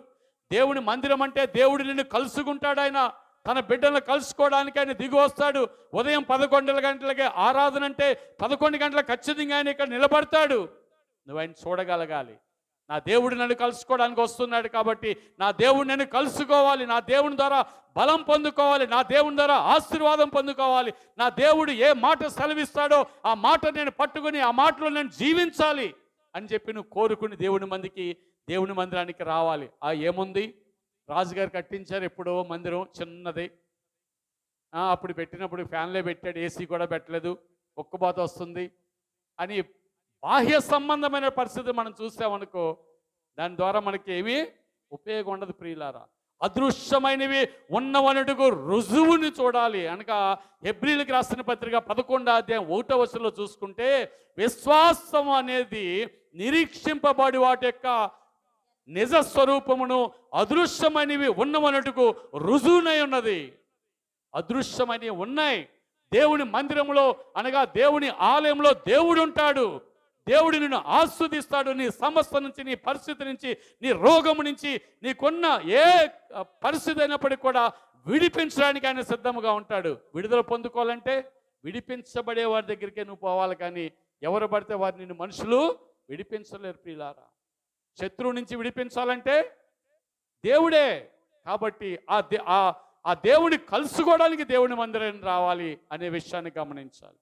దేవుని మందిరం అంటే దేవుడు నిన్ను కలుసుకుంటాడు. ఆయన తన బిడ్డలను కలుసుకోవడానికి ఆయన దిగి వస్తాడు. ఉదయం 11 గంటలకే ఆరాధన అంటే 11 గంటలకు ఖచ్చితంగా ఆయన ఇక్కడ నిలబడతాడు. నువ్వు ఆయన చూడగలగాలి. నా దేవుడు నన్ను కలుసుకోవడానికి వస్తున్నాడు కాబట్టి నా దేవుడు నన్ను కలుసుకోవాలి, నా దేవుని ద్వారా బలం పొందుకోవాలి, నా దేవుని ద్వారా ఆశీర్వాదం పొందుకోవాలి, నా దేవుడు ఏ మాట సెలవిస్తాడో ఆ మాట నేను పట్టుకుని ఆ మాటలో నేను జీవించాలి అని చెప్పి నువ్వు కోరుకుని దేవుని మందిరానికి రావాలి. ఏముంది, రాజుగారు కట్టించారు ఎప్పుడో మందిరం చిన్నది, అప్పుడు పెట్టినప్పుడు ఫ్యాన్లే పెట్టాడు, ఏసీ కూడా పెట్టలేదు, ఉక్కబాత వస్తుంది అని బాహ్య సంబంధమైన పరిస్థితి మనం చూసామనుకో, దాని ద్వారా మనకి ఏమీ ఉపయోగం ఉండదు ప్రియులారా. అదృశ్యమైనవి ఉన్నవనుటకు రుజువుని చూడాలి అనగా హెబ్రీలకు రాసిన పత్రిక 11వ అధ్యాయం 1వ వచనంలో చూసుకుంటే, విశ్వాసం అనేది నిరీక్షింపబడి వాటి యొక్క నిజ స్వరూపమును అదృశ్యమైనవి ఉన్నవనుటకు రుజువునై ఉన్నది. అదృశ్యమైనవి ఉన్నాయి. దేవుని మందిరంలో అనగా దేవుని ఆలయంలో దేవుడు ఉంటాడు. దేవుడు నిన్ను ఆస్వాదిస్తాడు. నీ సమస్య నుంచి, నీ పరిస్థితి నుంచి, నీ రోగము నుంచి, నీకున్న ఏ పరిస్థితి అయినప్పటికీ కూడా విడిపించడానికి ఆయన సిద్ధముగా ఉంటాడు. విడుదల పొందుకోవాలంటే విడిపించబడే వారి దగ్గరికే నువ్వు పోవాలి, కానీ ఎవరు పడితే వారు నిన్ను మనుషులు విడిపించలేరు ప్రియులారా. శత్రువు నుంచి విడిపించాలంటే దేవుడే. కాబట్టి ఆ దేవుని కలుసుకోవడానికి దేవుని మందిరానికి రావాలి అనే విషయాన్ని గమనించాలి.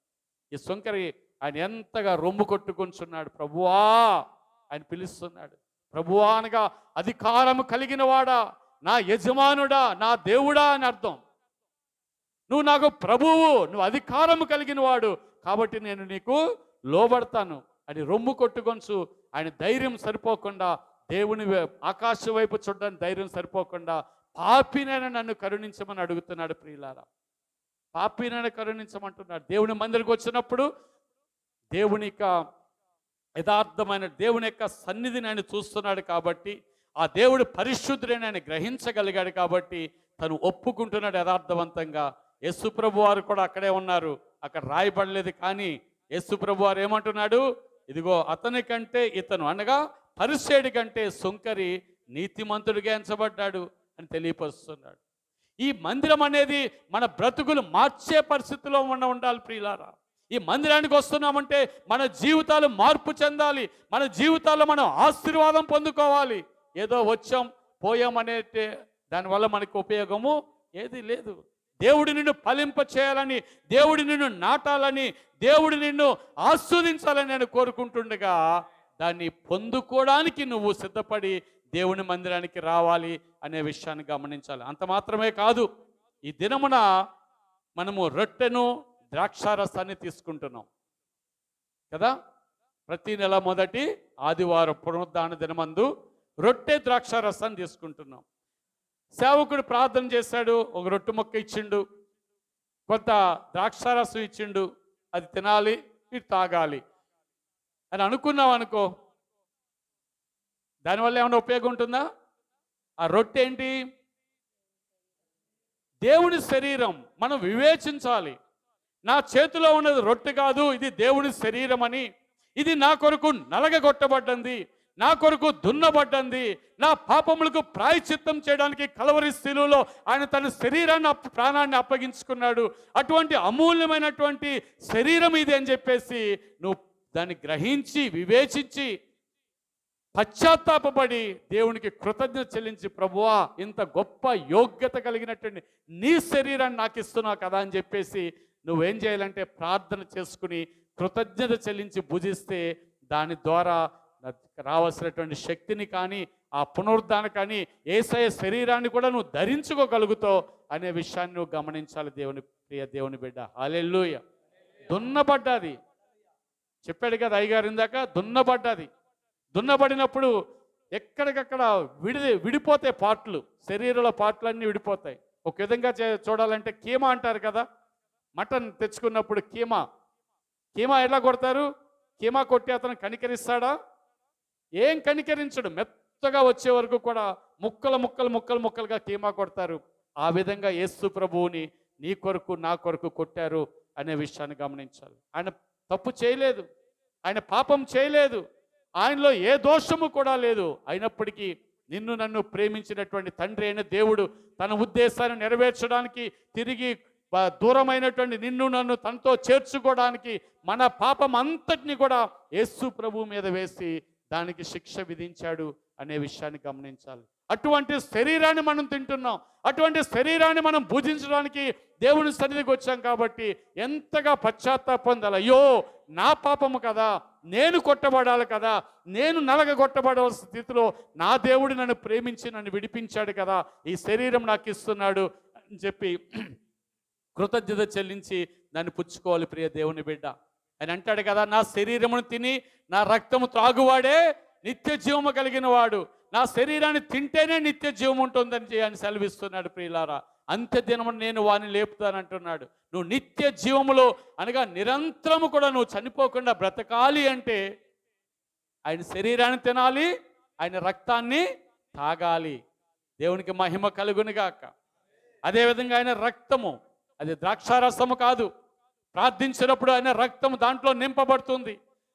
ఈ సుంకరి ఆయన ఎంతగా రొమ్ము కొట్టుకుంటున్నాడు, ప్రభువా ఆయన పిలుస్తున్నాడు. ప్రభువా అనగా అధికారము కలిగిన వాడా, నా యజమానుడా, నా దేవుడా అని అర్థం. నువ్వు నాకు ప్రభువు, నువ్వు అధికారము కలిగిన వాడు కాబట్టి నేను నీకు లోబడతాను అని రొమ్ము కొట్టుకొంచు. ఆయన ధైర్యం సరిపోకుండా, దేవుని ఆకాశం వైపు చూడడానికి ధైర్యం సరిపోకుండా, పాపినైనా నన్ను కరుణించమని అడుగుతున్నాడు ప్రియులారా. పాపినైనా కరుణించమంటున్నాడు. దేవుని మందిరికి వచ్చినప్పుడు దేవుని యొక్క యథార్థమైన దేవుని యొక్క సన్నిధిని ఆయన చూస్తున్నాడు కాబట్టి, ఆ దేవుడు పరిశుద్ధుడని ఆయన గ్రహించగలిగాడు కాబట్టి తను ఒప్పుకుంటున్నాడు యథార్థవంతంగా. యేసుప్రభు వారు కూడా అక్కడే ఉన్నారు, అక్కడ రాయబడలేదు. కానీ యేసుప్రభు వారు ఏమంటున్నాడు? ఇదిగో అతని కంటే ఇతను, అనగా పరిసేడి కంటే సుంకరి నీతిమంతుడిగా ఎంచబడ్డాడు అని తెలియపరుస్తున్నాడు. ఈ మందిరం అనేది మన బ్రతుకులు మార్చే పరిస్థితిలో ఉండాలి ప్రియులారా. ఈ మందిరానికి వస్తున్నామంటే మన జీవితాలు మార్పు చెందాలి, మన జీవితాల్లో మనం ఆశీర్వాదం పొందుకోవాలి. ఏదో వచ్చాం పోయాం అనే దానివల్ల మనకు ఉపయోగము ఏది లేదు. దేవుడు నిన్ను ఫలింప చేయాలని, దేవుడు నిన్ను నాటాలని, దేవుడు నిన్ను ఆస్వాదించాలని నేను కోరుకుంటుండగా దాన్ని పొందుకోవడానికి నువ్వు సిద్ధపడి దేవుని మందిరానికి రావాలి అనే విషయాన్ని గమనించాలి. అంత మాత్రమే కాదు, ఈ దినమున మనము రొట్టెను ద్రాక్షారసాన్ని తీసుకుంటున్నాం కదా. ప్రతి నెల మొదటి ఆదివారం పునరుద్ధాన దినమందు రొట్టె ద్రాక్షారసాన్ని తీసుకుంటున్నాం. సేవకుడు ప్రార్థన చేశాడు, ఒక రొట్టె మొక్క ఇచ్చిండు, కొంత ద్రాక్షారసం ఇచ్చిండు, అది తినాలి, ఇది తాగాలి అని అనుకున్నాం అనుకో, దానివల్ల ఏమైనా ఉపయోగం ఉంటుందా? ఆ రొట్టె ఏంటి? దేవుని శరీరం. మనం వివేచించాలి, నా చేతిలో ఉన్నది రొట్టె కాదు, ఇది దేవుని శరీరం అని, ఇది నా కొరకు నలగగొట్టబడ్డంది, నా కొరకు దున్నబడ్డంది, నా పాపములకు ప్రాయశ్చిత్తం చేయడానికి కలవరి శిలువలో ఆయన తన శరీరాన్ని ప్రాణాన్ని అప్పగించుకున్నాడు. అటువంటి అమూల్యమైనటువంటి శరీరం ఇది అని చెప్పేసి నువ్వు దాన్ని గ్రహించి వివేచించి పశ్చాత్తాపడి దేవునికి కృతజ్ఞత చెల్లించి, ప్రభువా ఇంత గొప్ప యోగ్యత కలిగినటువంటి నీ శరీరాన్ని నాకు ఇస్తున్నావు కదా అని చెప్పేసి నువ్వేం చేయాలంటే ప్రార్థన చేసుకుని కృతజ్ఞత చెల్లించి భుజిస్తే దాని ద్వారా రావాల్సినటువంటి శక్తిని కానీ ఆ పునరుద్ధానం కానీ యేసయ్య శరీరాన్ని కూడా నువ్వు ధరించుకోగలుగుతావు అనే విషయాన్ని నువ్వు గమనించాలి. దేవుని ప్రియ దేవుని బిడ్డ, హల్లెలూయా. దున్నబడ్డది చెప్పాడు కదా అయ్యగారు ఇందాక, దున్నబడ్డది. దున్నబడినప్పుడు ఎక్కడికక్కడ విడిపోతాయి పార్ట్లు, శరీరంలో పార్ట్లన్నీ విడిపోతాయి. ఒక విధంగా చూడాలంటే కీమా అంటారు కదా, మటన్ తెచ్చుకున్నప్పుడు కీమా ఎలా కొడతారు? కీమా కొట్టి అతను కనికరిస్తాడా? ఏం కనికరించడు, మెత్తగా వచ్చే వరకు కూడా ముక్కలుగా కీమా కొడతారు. ఆ విధంగా యేసు ప్రభువుని నీ కొరకు నా కొరకు కొట్టారు అనే విషయాన్ని గమనించాలి. ఆయన తప్పు చేయలేదు, ఆయన పాపం చేయలేదు, ఆయనలో ఏ దోషము కూడా లేదు. అయినప్పటికీ నిన్ను నన్ను ప్రేమించినటువంటి తండ్రి అయిన దేవుడు తన ఉద్దేశాన్ని నెరవేర్చడానికి, తిరిగి దూరమైనటువంటి నిన్ను నన్ను తనతో చేర్చుకోవడానికి మన పాపం అంతటిని కూడా యేసు ప్రభు మీద వేసి దానికి శిక్ష విధించాడు అనే విషయాన్ని గమనించాలి. అటువంటి శరీరాన్ని మనం తింటున్నాం, అటువంటి శరీరాన్ని మనం పూజించడానికి దేవుని సన్నిధికి వచ్చాం కాబట్టి ఎంతగా పశ్చాత్తాపం పొందాలి. అయ్యో నా పాపము కదా, నేను కొట్టబడాలి కదా, నేను నలగగొట్టబడవలసిన స్థితిలో నా దేవుడు నన్ను ప్రేమించి నన్ను విడిపించాడు కదా, ఈ శరీరం నాకు ఇస్తున్నాడు అని చెప్పి కృతజ్ఞత చెల్లించి దాన్ని పుచ్చుకోవాలి ప్రియ దేవుని బిడ్డ. ఆయన అంటాడు కదా, నా శరీరమును తిని నా రక్తము త్రాగువాడే నిత్య జీవము కలిగిన వాడు, నా శరీరాన్ని తింటేనే నిత్య జీవం ఉంటుందని ఆయన సెలవిస్తున్నాడు. ప్రియులారా, అంత్య దినము నేను వాడిని లేపుతానంటున్నాడు. నువ్వు నిత్య జీవములో అనగా నిరంతరము కూడా నువ్వు చనిపోకుండా బ్రతకాలి అంటే ఆయన శరీరాన్ని తినాలి, ఆయన రక్తాన్ని తాగాలి. దేవునికి మహిమ కలుగునుగాక. అదేవిధంగా ఆయన రక్తము, అది ద్రాక్షారసము కాదు, ప్రార్థించినప్పుడు ఆయన రక్తము దాంట్లో నింపబడుతుంది.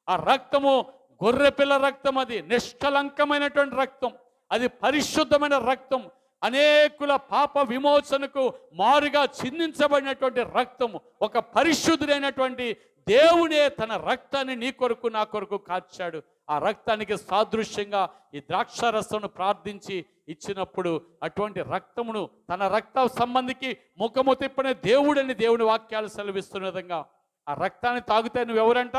ఆ రక్తము గొర్రెపిల్ల రక్తం, అది నిష్కలంకమైనటువంటి రక్తం, అది పరిశుద్ధమైన రక్తం, అనేకుల పాప విమోచనకు మారుగా చిందించబడినటువంటి రక్తము. ఒక పరిశుద్ధుడైనటువంటి దేవుడే తన రక్తాన్ని నీ కొరకు నా కొరకు కాచాడు. ఆ రక్తానికి సాదృశ్యంగా ఈ ద్రాక్షారసమును ప్రార్థించి ఇచ్చినప్పుడు అటువంటి రక్తమును తన రక్త సంబంధికి ముఖము తిప్పని దేవుడని దేవుని వాక్యాలు సెలవిస్తున్న విధంగా ఆ రక్తాన్ని తాగితే నువ్వెవరంట?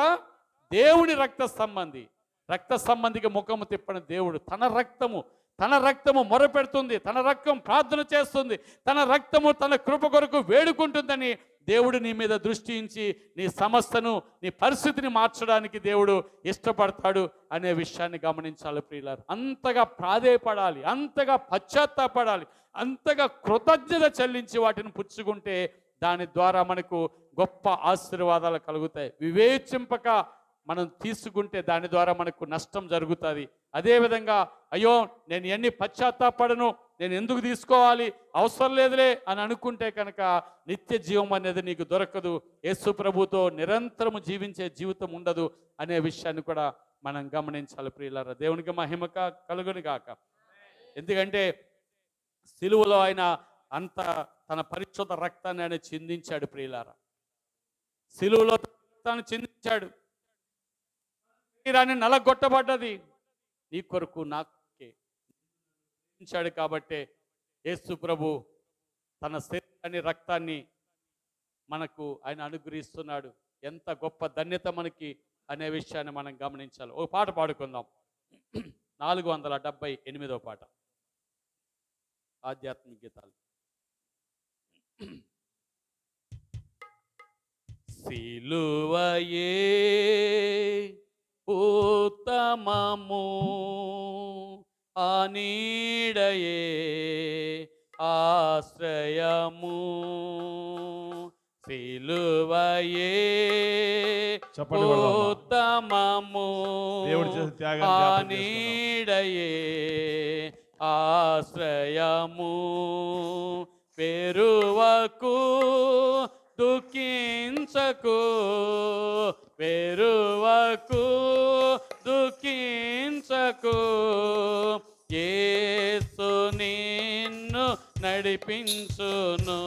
దేవుని రక్త సంబంధి. రక్త సంబంధికి ముఖము తిప్పని దేవుడు తన రక్తము మొరపెడుతుంది, తన రక్తం ప్రార్థన చేస్తుంది, తన రక్తము తన కృప కొరకు వేడుకుంటుందని దేవుడు నీ మీద దృష్టి ఉంచి నీ సమస్యను, నీ పరిస్థితిని మార్చడానికి దేవుడు ఇష్టపడతాడు అనే విషయాన్ని గమనించాలి ప్రియులారా. అంతగా ప్రాధేయపడాలి, అంతగా పశ్చాత్తాపడాలి, అంతగా కృతజ్ఞత చెల్లించి వాటిని పుచ్చుకుంటే దాని ద్వారా మనకు గొప్ప ఆశీర్వాదాలు కలుగుతాయి. వివేచింపక మనం తీసుకుంటే దాని ద్వారా మనకు నష్టం జరుగుతుంది. అదేవిధంగా అయ్యో నేను ఎన్ని పశ్చాత్తాపడను, నేను ఎందుకు తీసుకోవాలి, అవసరం లేదులే అని అనుకుంటే కనుక నిత్య జీవం అనేది నీకు దొరకదు. యేసు ప్రభుతో నిరంతరము జీవించే జీవితం ఉండదు అనే విషయాన్ని కూడా మనం గమనించాలి ప్రియులారా. దేవునికి మహిమ కలుగును గాక. ఎందుకంటే సిలువలో ఆయన అంత తన పరిశుద్ధ రక్తాన్ని ఆయన చిందించాడు ప్రియులారా. సిలువలో రక్తాన్ని చిందించాడు, శరీరాన్ని నలగొట్టబడ్డది నీ కొరకు నాకే చిందించాడు. కాబట్టే యేసు ప్రభు తన శరీరాన్ని రక్తాన్ని మనకు ఆయన అనుగ్రహిస్తున్నాడు. ఎంత గొప్ప ధన్యత మనకి అనే విషయాన్ని మనం గమనించాలి. ఒక పాట పాడుకుందాం. 478వ పాట, ఆధ్యాత్మిక గీతాలు. సిలువయే ఉత్తమము, ఆ నీడయే ఆశ్రయము. సిలువయే చప్పట్లు కొడదామా? ఉత్తమము, దేవుడు చేసిన త్యాగాన్ని ఆ జ్ఞాపకం చేసుకుందాం. నీడయే ఆశ్రయము. పెరువకు దుఃఖించకు, పెరువకు దుఃఖించకు, యేసు నిన్ను నడిపించును,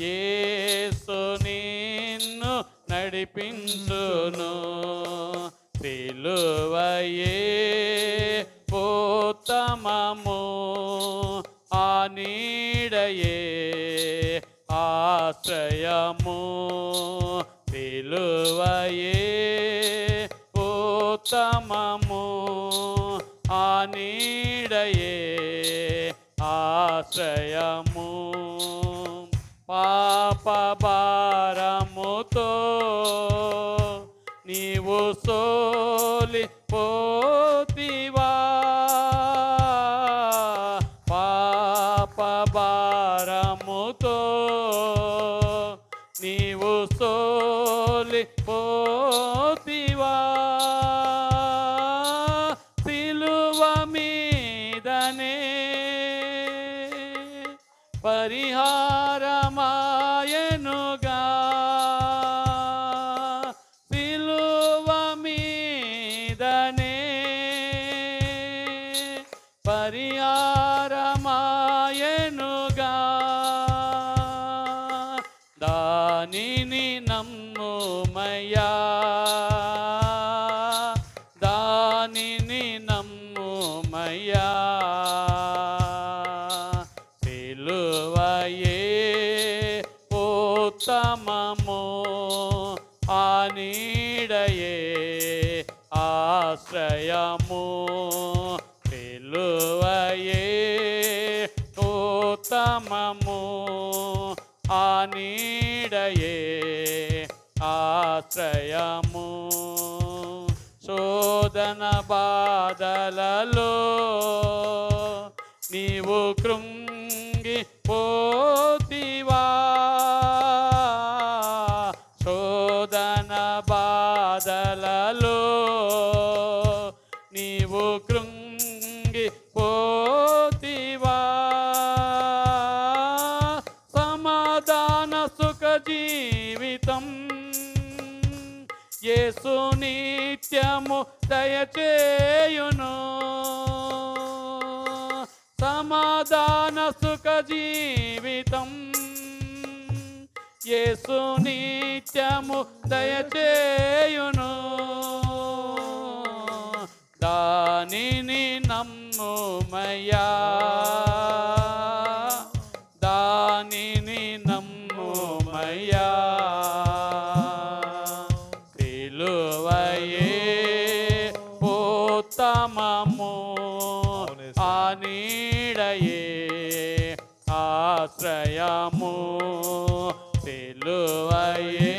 యేసు నిన్ను నడిపించును. సిలువయే ఉత్తమము, ఆ నీడయే ఆశ్రయము. సిలువయే ఉత్తమము, ఆ నీడయే ఆశ్రయము. పాప భారముతో నీవు సోలిపోతివా, పాప భారముతో నీవు సోలిపోతివా. సిలువ మీదనే పరిహారమాయనుగా, సిలువ మీదనే పరిహారమాయనుగా. దానిని నమ్ముమయ్యా, దానిని నమ్ముమయ్యా. సిలువయే ఉత్తమము, ఆ నీడయే ఆశ్రయము. సిలువయే ఉత్తమము, ఆ నీడయే ఆశ్రయము. శోధన బాధలలో నీవు కృంగిపోతివా, శోధన బాధలలో నీవు కృంగిపోతివా. సమాధాన సుఖ జీవితం యేసు నిత్యము దయచేయును, సమాధాన సుఖ జీవితం యేసు నిత్యము దయచేయును. దానిని నమ్ముమయ్యా, దానిని నమ్ముమయ్యా. సిలువయే ఉత్తమము, ఆ నీడయే ఆశ్రయము. సిలువయే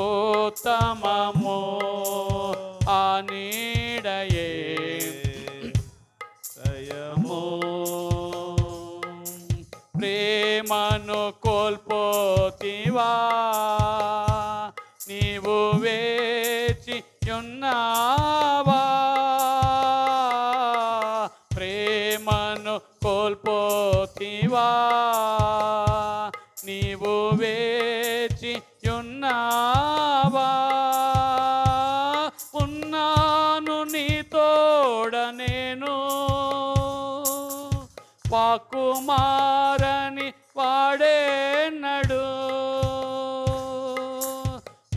ఉత్తమము, ఆ నీడయే ఆశ్రయము. ప్రేమను కోల్పోతివా, నీవు వే వేచి ఉన్నావా ప్రేమను కోల్పోతివా నీవు వేచి ఉన్నావా ఉన్నాను నీ తోడ నేను వాకుమారని వాడేనడు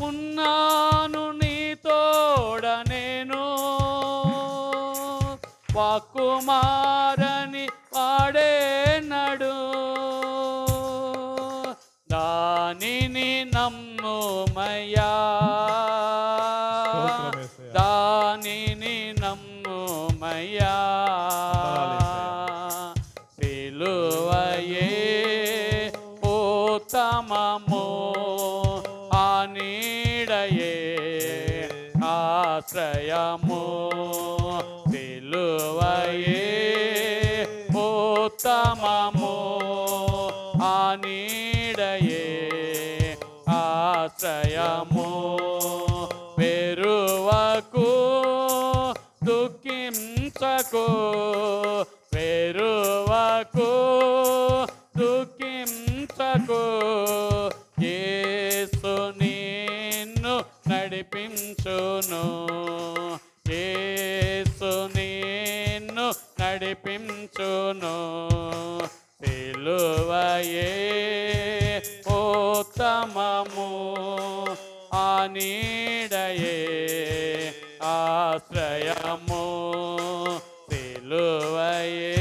ఉన్నాను నీ తోడ నేను వాకుమారని వాడేనడు దానిని నమ్ముమయ్యా స్తోత్రం యేసయ్యా. దానిని నమ్ముమయ్యా సిలువయే ఉత్తమము ఆ నీడయే ఆశ్రయము సిలువయే ఉత్తమము ఆ నీడయే ఆశ్రయము వెరువకు దుఃఖించకు వెరువకు దుఃఖించకు యేసు నిన్ను నడిపించును యేసు నిన్ను నడిపించును సిలువయే ఉత్తమము ఆ నీడయే ఆశ్రయము సిలువయే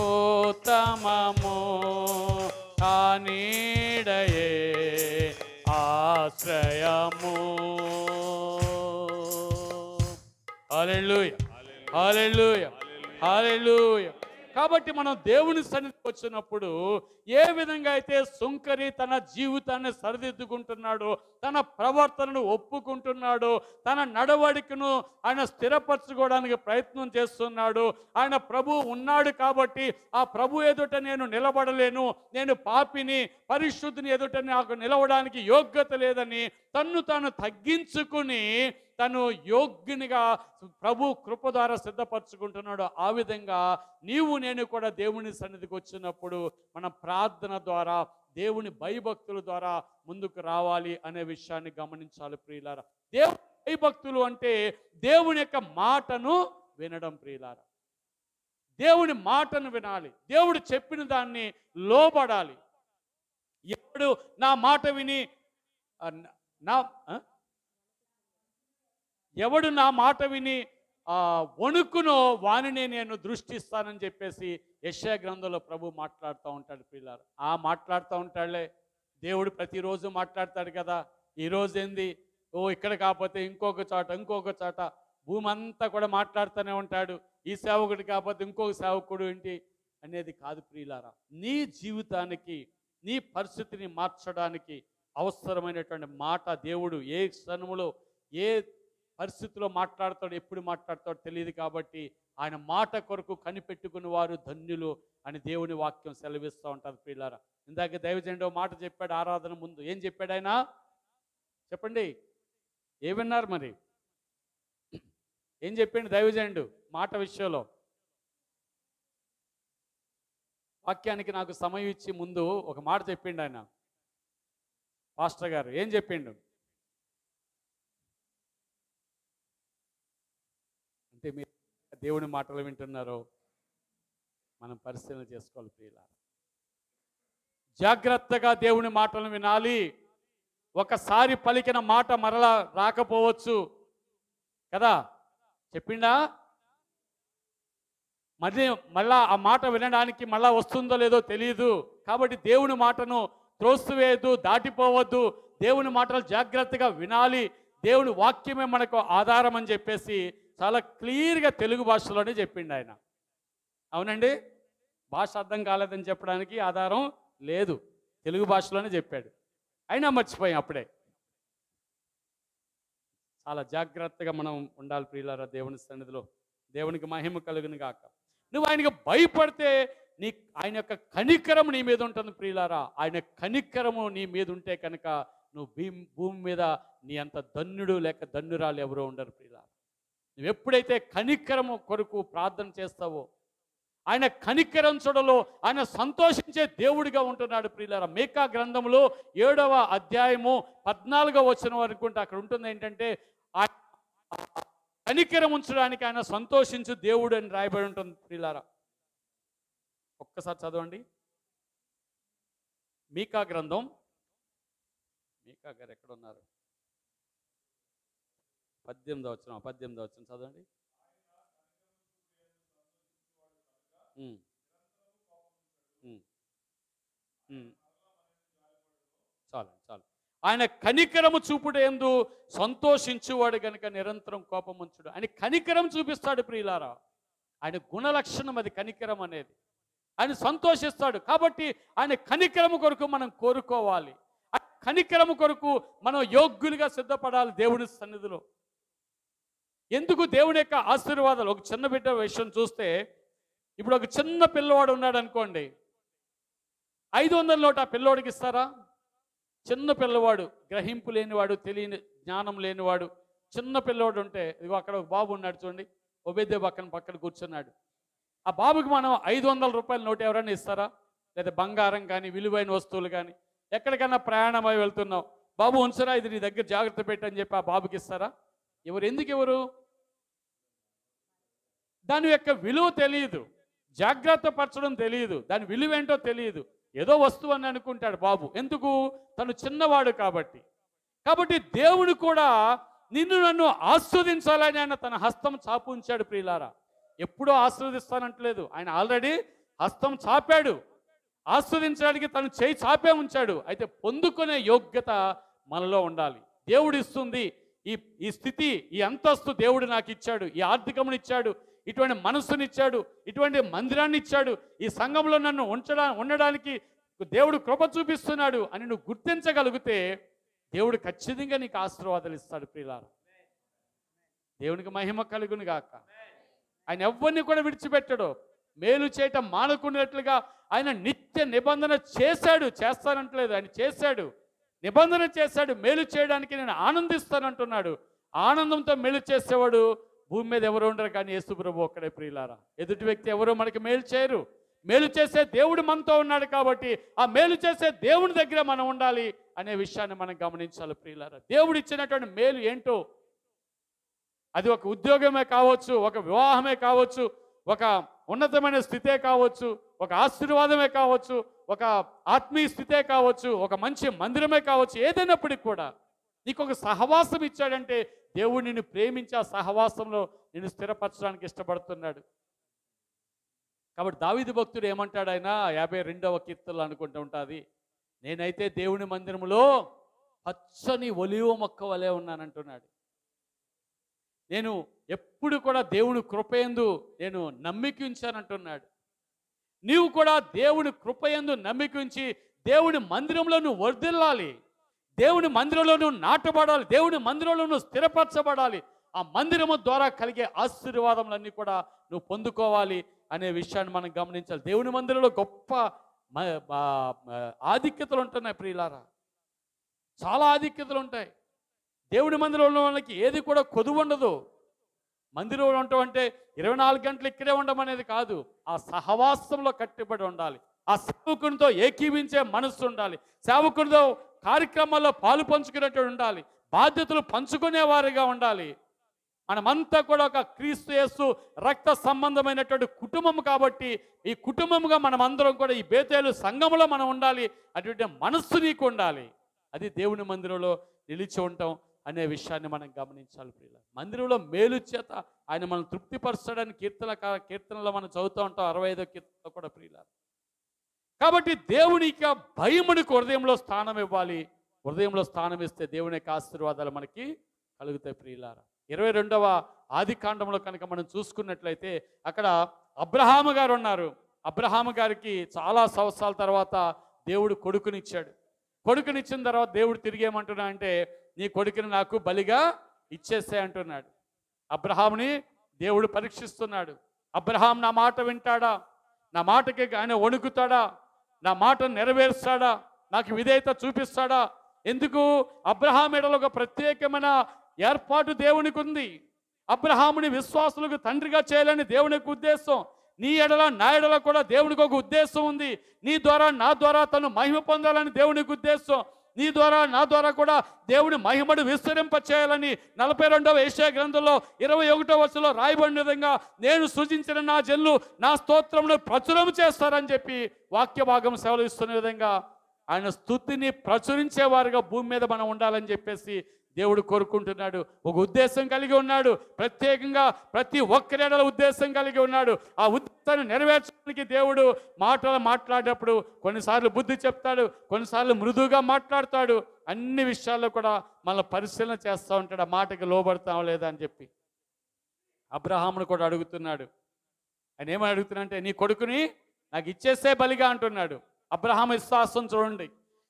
ఉత్తమము ఆ నీడయే ఆశ్రయము హల్లెలూయా హల్లెలూయా హల్లెలూయా కాబట్టి మనం దేవుని సన్నిధికి వచ్చినప్పుడు ఏ విధంగా అయితే సుంకరి తన జీవితాన్ని సరిదిద్దుకుంటున్నాడో తన ప్రవర్తనను ఒప్పుకుంటున్నాడో తన నడవడికను ఆయన స్థిరపరచుకోవడానికి ప్రయత్నం చేస్తున్నాడు ఆయన ప్రభు ఉన్నాడు కాబట్టి ఆ ప్రభు ఎదుట నేను నిలబడలేను నేను పాపిని పరిశుద్ధిని ఎదుట నాకు నిలవడానికి యోగ్యత లేదని తన్ను తాను తగ్గించుకుని తను యోగ్యునిగా ప్రభు కృప ద్వారా సిద్ధపరచుకుంటున్నాడు ఆ విధంగా నీవు నేను కూడా దేవుని సన్నిధికి వచ్చినప్పుడు మన ప్రార్థన ద్వారా దేవుని భయభక్తుల ద్వారా ముందుకు రావాలి అనే విషయాన్ని గమనించాలి ప్రియులారా దేవుని భయభక్తులు అంటే దేవుని యొక్క మాటను వినడం ప్రియులారా దేవుని మాటను వినాలి దేవుడు చెప్పిన దాన్ని లోబడాలి ఎప్పుడు నా మాట విని ఎవడు నా మాట విని వణుకునో వానినే నేను దృష్టిస్తానని చెప్పేసి యెషయా గ్రంథంలో ప్రభు మాట్లాడుతూ ఉంటాడు పిల్లలు మాట్లాడుతూ ఉంటాడులే దేవుడు ప్రతిరోజు మాట్లాడతాడు కదా ఈరోజు ఏంది ఇక్కడ కాకపోతే ఇంకొక చోట భూమి అంతా కూడా మాట్లాడుతూనే ఉంటాడు ఈ సేవకుడు కాకపోతే ఇంకొక సేవకుడు ఏంటి అనేది కాదు ప్రియులారా నీ జీవితానికి నీ పరిస్థితిని మార్చడానికి అవసరమైనటువంటి మాట దేవుడు ఏ క్షణములో ఏ పరిస్థితిలో మాట్లాడతాడు ఎప్పుడు మాట్లాడతాడో తెలియదు కాబట్టి ఆయన మాట కొరకు కనిపెట్టుకుని వారు ధన్యులు అని దేవుని వాక్యం సెలవిస్తూ ఉంటుంది ప్రియులారా ఇందాక దైవజనుడు మాట చెప్పాడు ఆరాధన ముందు ఏం చెప్పాడు ఆయన చెప్పండి ఏ విన్నారు మరి ఏం చెప్పండి దైవజనుడు మాట విషయంలో వాక్యానికి నాకు సమయం ఇచ్చి ముందు ఒక మాట చెప్పిండు ఆయన పాస్టర్ గారు ఏం చెప్పిండు అంటే మీరు దేవుని మాటలు వింటున్నారో మనం పరిశీలన చేసుకోవాలి ప్రియులారా జాగ్రత్తగా దేవుని మాటలు వినాలి ఒకసారి పలికిన మాట మరలా రాకపోవచ్చు కదా చెప్పిండా మళ్ళా ఆ మాట వినడానికి మళ్ళా వస్తుందో లేదో తెలియదు కాబట్టి దేవుని మాటను త్రోసివేయద్దు దాటిపోవద్దు దేవుని మాటలు జాగ్రత్తగా వినాలి దేవుని వాక్యమే మనకు ఆధారం అని చెప్పేసి చాలా క్లియర్గా తెలుగు భాషలోనే చెప్పిండు ఆయన అవునండి భాష అర్థం కాలేదని చెప్పడానికి ఆధారం లేదు తెలుగు భాషలోనే చెప్పాడు అయినా మర్చిపోయాం అప్పుడే చాలా జాగ్రత్తగా మనం ఉండాలి ప్రియులారా దేవుని సన్నిధిలో దేవునికి మహిమ కలుగును గాక నువ్వు ఆయనకు భయపడితే ఆయన యొక్క కనికరము నీ మీద ఉంటుంది ప్రియులారా ఆయన కనికరము నీ మీద ఉంటే కనుక నువ్వు భూమి మీద నీ అంత ధన్యుడు లేక ధన్యురాలు ఎవరో ఉండరు ప్రియులారా. నువ్వు ఎప్పుడైతే కనికరము కొరకు ప్రార్థన చేస్తావో, ఆయన కనికరించడంలో ఆయన సంతోషించే దేవుడిగా ఉంటున్నాడు ప్రియులారా. మీకా గ్రంథంలో 7వ అధ్యాయము 14వ వచనం అనుకుంటే అక్కడ ఉంటుంది ఏంటంటే, కనికరం ఉంచడానికి ఆయన సంతోషించు దేవుడు అని రాయబడి ఉంటుంది ప్రియులారా. ఒక్కసారి చదవండి. మీకా గ్రంథం, మీకా గారు ఎక్కడ ఉన్నారు? 18వ వచనం చదవండి. చాలు. ఆయన కనికరము చూపుడు యందు సంతోషించువాడు గనుక నిరంతరం కోపం ఉంచుడు. ఆయన కనికరం చూపిస్తాడు ప్రియులారా. ఆయన గుణలక్షణం అది కనికరం అనేది. ఆయన సంతోషిస్తాడు. కాబట్టి ఆయన కనికరము కొరకు మనం కోరుకోవాలి. ఆ కనికరము కొరకు మనం యోగ్యులుగా సిద్ధపడాలి దేవుని సన్నిధిలో. ఎందుకు దేవుని యొక్క ఆశీర్వాదాలు? ఒక చిన్న బిడ్డ విషయం చూస్తే, ఇప్పుడు ఒక చిన్న పిల్లవాడు ఉన్నాడు అనుకోండి, 500 నోటు ఆ పిల్లవాడికి ఇస్తారా? చిన్న పిల్లవాడు, గ్రహింపు లేనివాడు, తెలియని జ్ఞానం లేనివాడు, చిన్న పిల్లవాడు ఉంటే, ఇదిగో అక్కడ ఒక బాబు ఉన్నాడు చూడండి, ఒబేదే పక్కన కూర్చున్నాడు. ఆ బాబుకి మనం 500 రూపాయల నోటు ఎవరైనా ఇస్తారా? లేదా బంగారం కానీ విలువైన వస్తువులు కానీ, ఎక్కడికైనా ప్రయాణమై వెళ్తున్నావు, బాబు ఉంచరా, ఇది నీ దగ్గర జాగ్రత్త పెట్టని చెప్పి ఆ బాబుకి ఇస్తారా? ఎందుకు ఎవరు? దాని యొక్క విలువ తెలియదు, జాగ్రత్త పరచడం తెలియదు, దాని విలువ ఏంటో తెలియదు. ఏదో వస్తువు అని అనుకుంటాడు బాబు. ఎందుకు? తను చిన్నవాడు కాబట్టి. దేవుడు కూడా నిన్ను నన్ను ఆస్వాదించాలని ఆయన తన హస్తం చాపు ఉంచాడు ప్రియులారా. ఎప్పుడో ఆస్వాదిస్తానంటలేదు, ఆయన ఆల్రెడీ హస్తం చాపాడు. ఆస్వాదించడానికి తను చేయి చాపే ఉంచాడు. అయితే పొందుకునే యోగ్యత మనలో ఉండాలి. దేవుడు ఇస్తుంది ఈ స్థితి, ఈ అంతస్తు దేవుడు నాకు ఇచ్చాడు, ఈ ఆర్థికమును ఇచ్చాడు, ఇటువంటి మనస్సునిచ్చాడు, ఇటువంటి మందిరాన్ని ఇచ్చాడు, ఈ సంఘంలో నన్ను ఉండడానికి దేవుడు కృప చూపిస్తున్నాడు అని నువ్వు గుర్తించగలిగితే దేవుడు ఖచ్చితంగా నీకు ఆశీర్వాదాలు ఇస్తాడు ప్రియులారా. దేవునికి మహిమ కలుగును గాక. ఆయన ఎవరిని కూడా విడిచిపెట్టాడు. మేలు చేయటం మానుకునేట్లుగా ఆయన నిత్య నిబంధన చేస్తానంటలేదు, ఆయన చేశాడు, నిబంధన చేశాడు. మేలు చేయడానికి నేను ఆనందిస్తానంటున్నాడు. ఆనందంతో మేలు చేసేవాడు భూమి మీద ఎవరు ఉండరు, కానీ యేసు ప్రభు ఒక్కడే ప్రియులారా. ఎదుటి వ్యక్తి ఎవరు మనకి మేలు చేయరు. మేలు చేసే దేవుడు మనతో ఉన్నాడు కాబట్టి ఆ మేలు చేసే దేవుని దగ్గర మనం ఉండాలి అనే విషయాన్ని మనం గమనించాలి ప్రియులారా. దేవుడు ఇచ్చినటువంటి మేలు ఏంటో, అది ఒక ఉద్యోగమే కావచ్చు, ఒక వివాహమే కావచ్చు, ఒక ఉన్నతమైన స్థితే కావచ్చు, ఒక ఆశీర్వాదమే కావచ్చు, ఒక ఆత్మీయ స్థితే కావచ్చు, ఒక మంచి మందిరమే కావచ్చు. ఏదైనప్పటికీ కూడా నీకు ఒక సహవాసం ఇచ్చాడంటే దేవుడు నిన్ను ప్రేమించి ఆ సహవాసంలో నిన్ను స్థిరపరచడానికి ఇష్టపడుతున్నాడు. కాబట్టి దావీదు భక్తుడు ఏమంటాడు? ఆయన 52వ కీర్తనలో అనుకుంటూ ఉంటుంది, నేనైతే దేవుని మందిరంలో పచ్చని ఒలివ మొక్క వలె ఉన్నానంటున్నాడు. నేను ఎప్పుడు కూడా దేవుని కృపయందు నేను నమ్మిక ఉంచానంటున్నాడు. నీవు కూడా దేవుని కృపయందు నమ్మిక ఉంచి దేవుని మందిరంలో నువ్వు వర్ధిల్లాలి, దేవుని మందిరంలో నువ్వు నాటబడాలి, దేవుని మందిరంలో నువ్వు స్థిరపరచబడాలి. ఆ మందిరము ద్వారా కలిగే ఆశీర్వాదములన్నీ కూడా నువ్వు పొందుకోవాలి అనే విషయాన్ని మనం గమనించాలి. దేవుని మందిరంలో గొప్ప ఆధిక్యతలు ఉంటున్నాయి ప్రియులారా, చాలా ఆధిక్యతలు ఉంటాయి. దేవుని మందిరంలో వాళ్ళకి ఏది కూడా కొదువు ఉండదు. మందిరంలో ఉండటం అంటే 24 గంటలు ఇక్కడే ఉండడం అనేది కాదు. ఆ సహవాసంలో కట్టుబడి ఉండాలి. ఆ సేవకునితో ఏకీవించే మనస్సు ఉండాలి. సేవకునితో కార్యక్రమాల్లో పాలు పంచుకునేట్టు ఉండాలి. బాధ్యతలు పంచుకునేవారిగా ఉండాలి. మనమంతా కూడా ఒక క్రీస్తు యేసు రక్త సంబంధమైనటువంటి కుటుంబం కాబట్టి ఈ కుటుంబంగా మనం అందరం కూడా ఈ బేతేలు సంఘంలో మనం ఉండాలి. అటువంటి మనస్సు నీకు ఉండాలి. అది దేవుని మందిరంలో నిలిచి ఉంటాం అనే విషయాన్ని మనం గమనించాలి ప్రియులారా. మందిరంలో మేలు చేత ఆయన మనం తృప్తిపరచడానికి కీర్తనలో మనం చదువుతూ ఉంటాం, 65వ కీర్తనలో కూడా ప్రియులారా. కాబట్టి దేవునికి భయమునికి హృదయంలో స్థానం ఇవ్వాలి. హృదయంలో స్థానం ఇస్తే దేవుని యొక్క ఆశీర్వాదాలు మనకి కలుగుతాయి ప్రియులారా. 22వ ఆదికాండంలో కనుక మనం చూసుకున్నట్లయితే అక్కడ అబ్రహాము గారు ఉన్నారు. అబ్రహాము గారికి చాలా సంవత్సరాల తర్వాత దేవుడు కొడుకునిచ్చాడు. కొడుకునిచ్చిన తర్వాత దేవుడు తిరిగి ఏమంటున్నా అంటే, నీ కొడుకుని నాకు బలిగా ఇచ్చేసే అంటున్నాడు. అబ్రహాముని దేవుడు పరీక్షిస్తున్నాడు. అబ్రహాం నా మాట వింటాడా? నా మాటకి ఆయన వణుకుతాడా? నా మాట నెరవేరుస్తాడా? నాకు విధేయత చూపిస్తాడా ఎందుకు? అబ్రహాం ఎడల ఒక ప్రత్యేకమైన ఏర్పాటు దేవునికి ఉంది. అబ్రహాముని విశ్వాసులకు తండ్రిగా చేయాలని దేవునికి ఉద్దేశం. నీ ఎడల నా ఎడల కూడా దేవునికి ఒక ఉద్దేశం ఉంది. నీ ద్వారా నా ద్వారా తను మహిమ పొందాలని దేవునికి ఉద్దేశం. నీ ద్వారా నా ద్వారా కూడా దేవుని మహిమను విస్తరింప చేయాలని 42వ యెషయా గ్రంథంలో 21వ వచనంలో రాయబడిన విధంగా నేను సృజించిన నా జనులు నా స్తోత్రమును ప్రచురం చేస్తారని చెప్పి వాక్య భాగం సెలవిస్తున్న విధంగా ఆయన స్తుతిని ప్రచురించేవారుగా భూమి మీద మనం ఉండాలని చెప్పేసి దేవుడు కోరుకుంటున్నాడు. ఒక ఉద్దేశం కలిగి ఉన్నాడు. ప్రత్యేకంగా ప్రతి ఒక్కరి ఉద్దేశం కలిగి ఉన్నాడు. ఆ ఉద్దేశాన్ని నెరవేర్చడానికి దేవుడు మాటలు మాట్లాడేటప్పుడు కొన్నిసార్లు బుద్ధి చెప్తాడు, కొన్నిసార్లు మృదువుగా మాట్లాడతాడు. అన్ని విషయాల్లో కూడా మనల్ని పరిశీలన చేస్తూ ఉంటాడు, ఆ మాటకి లోబడతాం లేదా అని చెప్పి. అబ్రహామును కూడా అడుగుతున్నాడు. ఆయన ఏమని అడుగుతున్నాడంటే, నీ కొడుకుని నాకు ఇచ్చేసే బలిగా అంటున్నాడు. అబ్రహాము విశ్వాసం చూడండి.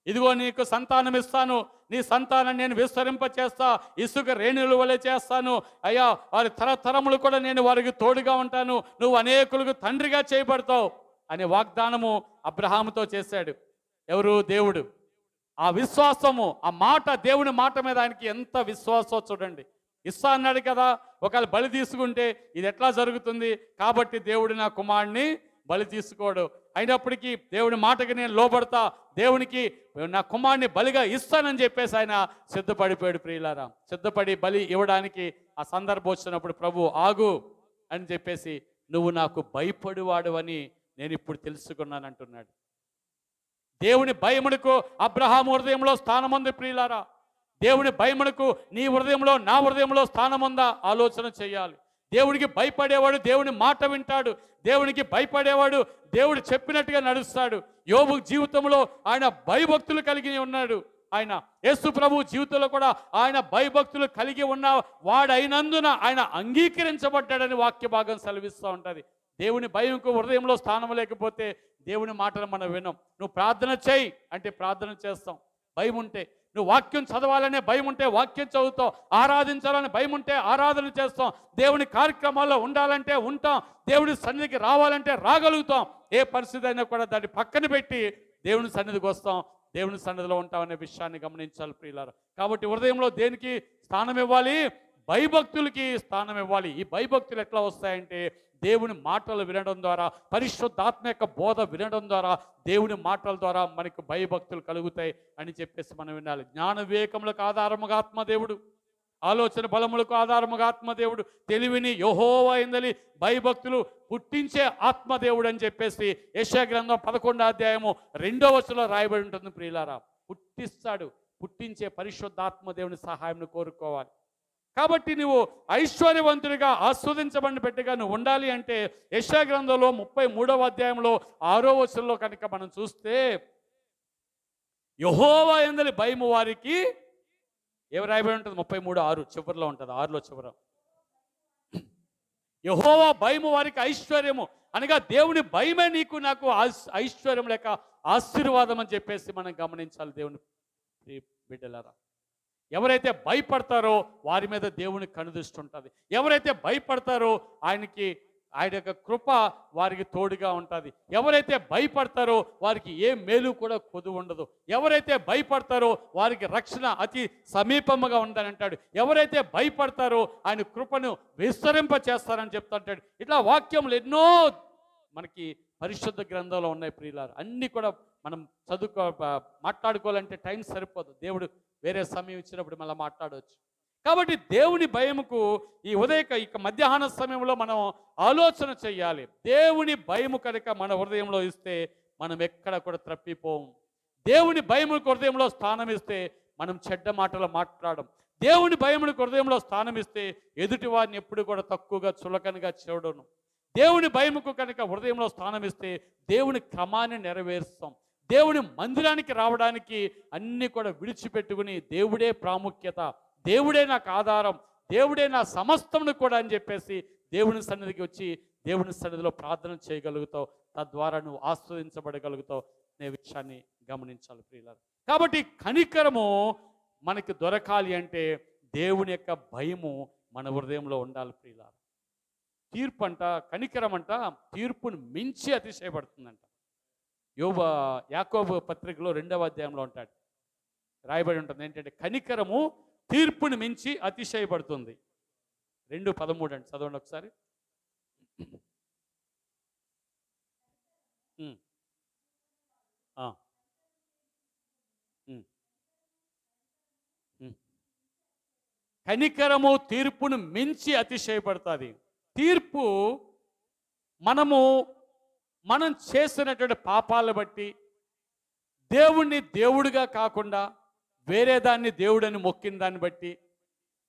ఇదిగో నీకు సంతానం ఇస్తాను, నీ సంతానాన్ని నేను విస్తరింప చేస్తా, ఇసుక రేణుల వలె చేస్తాను అయ్యా, వారి తరతరములు కూడా నేను వారికి తోడుగా ఉంటాను, నువ్వు అనేకులకు తండ్రిగా చేయబడతావు అనే వాగ్దానము అబ్రహాముతో చేశాడు. ఎవరు? దేవుడు. ఆ విశ్వాసము, ఆ మాట, దేవుని మాట మీద ఆయనకి ఎంత విశ్వాసం చూడండి. ఇస్తా అన్నాడు కదా, ఒకవేళ బలి తీసుకుంటే ఇది ఎట్లా జరుగుతుంది, కాబట్టి దేవుడు నా కుమారుడిని బలి తీసుకోడు. అయినప్పటికీ దేవుని మాటకి నేను లోబడతా, దేవునికి నా కుమారుని బలిగా ఇస్తానని చెప్పేసి ఆయన సిద్ధపడిపోయాడు. ప్రియులారా, సిద్ధపడి బలి ఇవ్వడానికి ఆ సందర్భం వచ్చినప్పుడు ప్రభు ఆగు అని చెప్పేసి, నువ్వు నాకు భయపడువాడు అని నేను ఇప్పుడు తెలుసుకున్నాను అంటున్నాడు. దేవుని భయమునకు అబ్రహాము హృదయంలో స్థానం ఉంది. ప్రియులారా, దేవుని భయమునకు నీ హృదయంలో నా హృదయంలో స్థానం ఉందా? ఆలోచన చేయాలి. దేవుడికి భయపడేవాడు దేవుని మాట వింటాడు. దేవునికి భయపడేవాడు దేవుడు చెప్పినట్టుగా నడుస్తాడు. యోబు జీవితంలో ఆయన భయభక్తులు కలిగి ఉన్నాడు. ఆయన యేసు ప్రభు జీవితంలో కూడా ఆయన భయభక్తులు కలిగి ఉన్న వాడైనందున ఆయన అంగీకరించబడ్డాడని వాక్య భాగం సెలవిస్తూ ఉంటుంది. దేవుని భయంకు హృదయంలో స్థానం లేకపోతే దేవుని మాటను మనం వినం. నువ్వు ప్రార్థన చేయి అంటే ప్రార్థన చేస్తాం, భయం ఉంటే. నువ్వు వాక్యం చదవాలనే భయం ఉంటే వాక్యం చదువుతావు, ఆరాధించాలని భయం ఉంటే ఆరాధన చేస్తాం, దేవుని కార్యక్రమాల్లో ఉండాలంటే ఉంటాం, దేవుని సన్నిధికి రావాలంటే రాగలుగుతాం. ఏ పరిస్థితి అయినా కూడా దాన్ని పక్కన పెట్టి దేవుని సన్నిధికి వస్తాం, దేవుని సన్నిధిలో ఉంటాం అనే విషయాన్ని గమనించాలి ప్రియులారా. కాబట్టి హృదయంలో దేనికి స్థానం ఇవ్వాలి? భయభక్తులకి స్థానం ఇవ్వాలి. ఈ భయభక్తులు ఎట్లా వస్తాయంటే దేవుని మాటలు వినడం ద్వారా, పరిశుద్ధాత్మ యొక్క బోధ వినడం ద్వారా, దేవుని మాటల ద్వారా మనకు భయభక్తులు కలుగుతాయి అని చెప్పేసి మనం వినాలి. జ్ఞాన వివేకములకు ఆధారముగా ఆత్మదేవుడు, ఆలోచన బలములకు ఆధారముగా ఆత్మదేవుడు, తెలివిని యెహోవా యందలి భయభక్తులు పుట్టించే ఆత్మదేవుడు అని చెప్పేసి యెషయా గ్రంథం 11వ అధ్యాయము 2వ వచనంలో రాయబడి ఉంటుంది. ప్రియులారా, పుట్టిస్తాడు. పుట్టించే పరిశుద్ధాత్మ దేవుని సహాయం కోరుకోవాలి. కాబట్టి నువ్వు ఐశ్వర్యవంతుడిగా ఆస్వాదించబడిన బిడ్డగా నువ్వు ఉండాలి అంటే యెషయా గ్రంథంలో 33వ అధ్యాయంలో 6వ వచనంలో కనుక మనం చూస్తే, యెహోవా యందలి భయము వారికి ఏమి రాయబడి ఉంటుంది? 33:6 చివరిలో ఉంటుంది, 6లో చివర. యెహోవా భయము వారికి ఐశ్వర్యము అనగా దేవుని భయమే నీకు నాకు ఐశ్వర్యం లేక ఆశీర్వాదం అని చెప్పేసి మనం గమనించాలి. దేవుని బిడ్డలారా, ఎవరైతే భయపడతారో వారి మీద దేవుని కనుదృష్టి ఉంటుంది. ఎవరైతే భయపడతారో ఆయన యొక్క కృప వారికి తోడుగా ఉంటుంది. ఎవరైతే భయపడతారో వారికి ఏ మేలు కూడా కొదువు ఉండదు. ఎవరైతే భయపడతారో వారికి రక్షణ అతి సమీపముగా ఉందని అంటాడు. ఎవరైతే భయపడతారో ఆయన కృపను విస్తరింప చేస్తారని చెప్తుంటాడు. ఇట్లా వాక్యములు ఎన్నో మనకి పరిశుద్ధ గ్రంథంలో ఉన్నాయి ప్రియులారు. అన్నీ కూడా మనం మాట్లాడుకోవాలంటే టైం సరిపోదు. దేవుడు వేరే సమయం ఇచ్చినప్పుడు మళ్ళీ మాట్లాడవచ్చు. కాబట్టి దేవుని భయముకు ఈ ఇక మధ్యాహ్న సమయంలో మనం ఆలోచన చెయ్యాలి. దేవుని భయము కనుక మన హృదయంలో ఇస్తే మనం ఎక్కడ కూడా తప్పిపోం. దేవుని భయముకు హృదయంలో స్థానం ఇస్తే మనం చెడ్డ మాటలు మాట్లాడం. దేవుని భయముకు హృదయంలో స్థానం ఇస్తే ఎదుటి వారిని ఎప్పుడు కూడా తక్కువగా చులకనగా చూడను. దేవుని భయముకు కనుక హృదయంలో స్థానం ఇస్తే దేవుని క్రమాన్ని నెరవేరుస్తాం. దేవుని మందిరానికి రావడానికి అన్నీ కూడా విడిచిపెట్టుకుని దేవుడే ప్రాముఖ్యత, దేవుడే నాకు ఆధారం, దేవుడే నా సమస్తమును కూడా అని చెప్పేసి దేవుని సన్నిధికి వచ్చి దేవుని సన్నిధిలో ప్రార్థన చేయగలుగుతావు. తద్వారా నువ్వు ఆస్వాదించబడగలుగుతావు అనే విషయాన్ని గమనించాలి ప్రియులారా. కాబట్టి కనికరము మనకి దొరకాలి అంటే దేవుని యొక్క భయము మన హృదయంలో ఉండాలి ప్రియులారా. తీర్పు అంట, కనికరం అంట తీర్పును మించి అతిశయపడుతుందంట. యాకోబు పత్రికలో 2వ అధ్యాయంలో ఉంటాడు. రాయబడి ఉంటుంది ఏంటంటే కనికరము తీర్పుని మించి అతిశయపడుతుంది. 2:13 అండి, చదవండి ఒకసారి. ఉమ్. ఆ. ఉమ్. ఉమ్. కనికరము తీర్పును మించి అతిశయపడుతుంది. తీర్పు మనం చేసినటువంటి పాపాలను బట్టి దేవుణ్ణి దేవుడిగా కాకుండా వేరే దాన్ని దేవుడని మొక్కిన దాన్ని బట్టి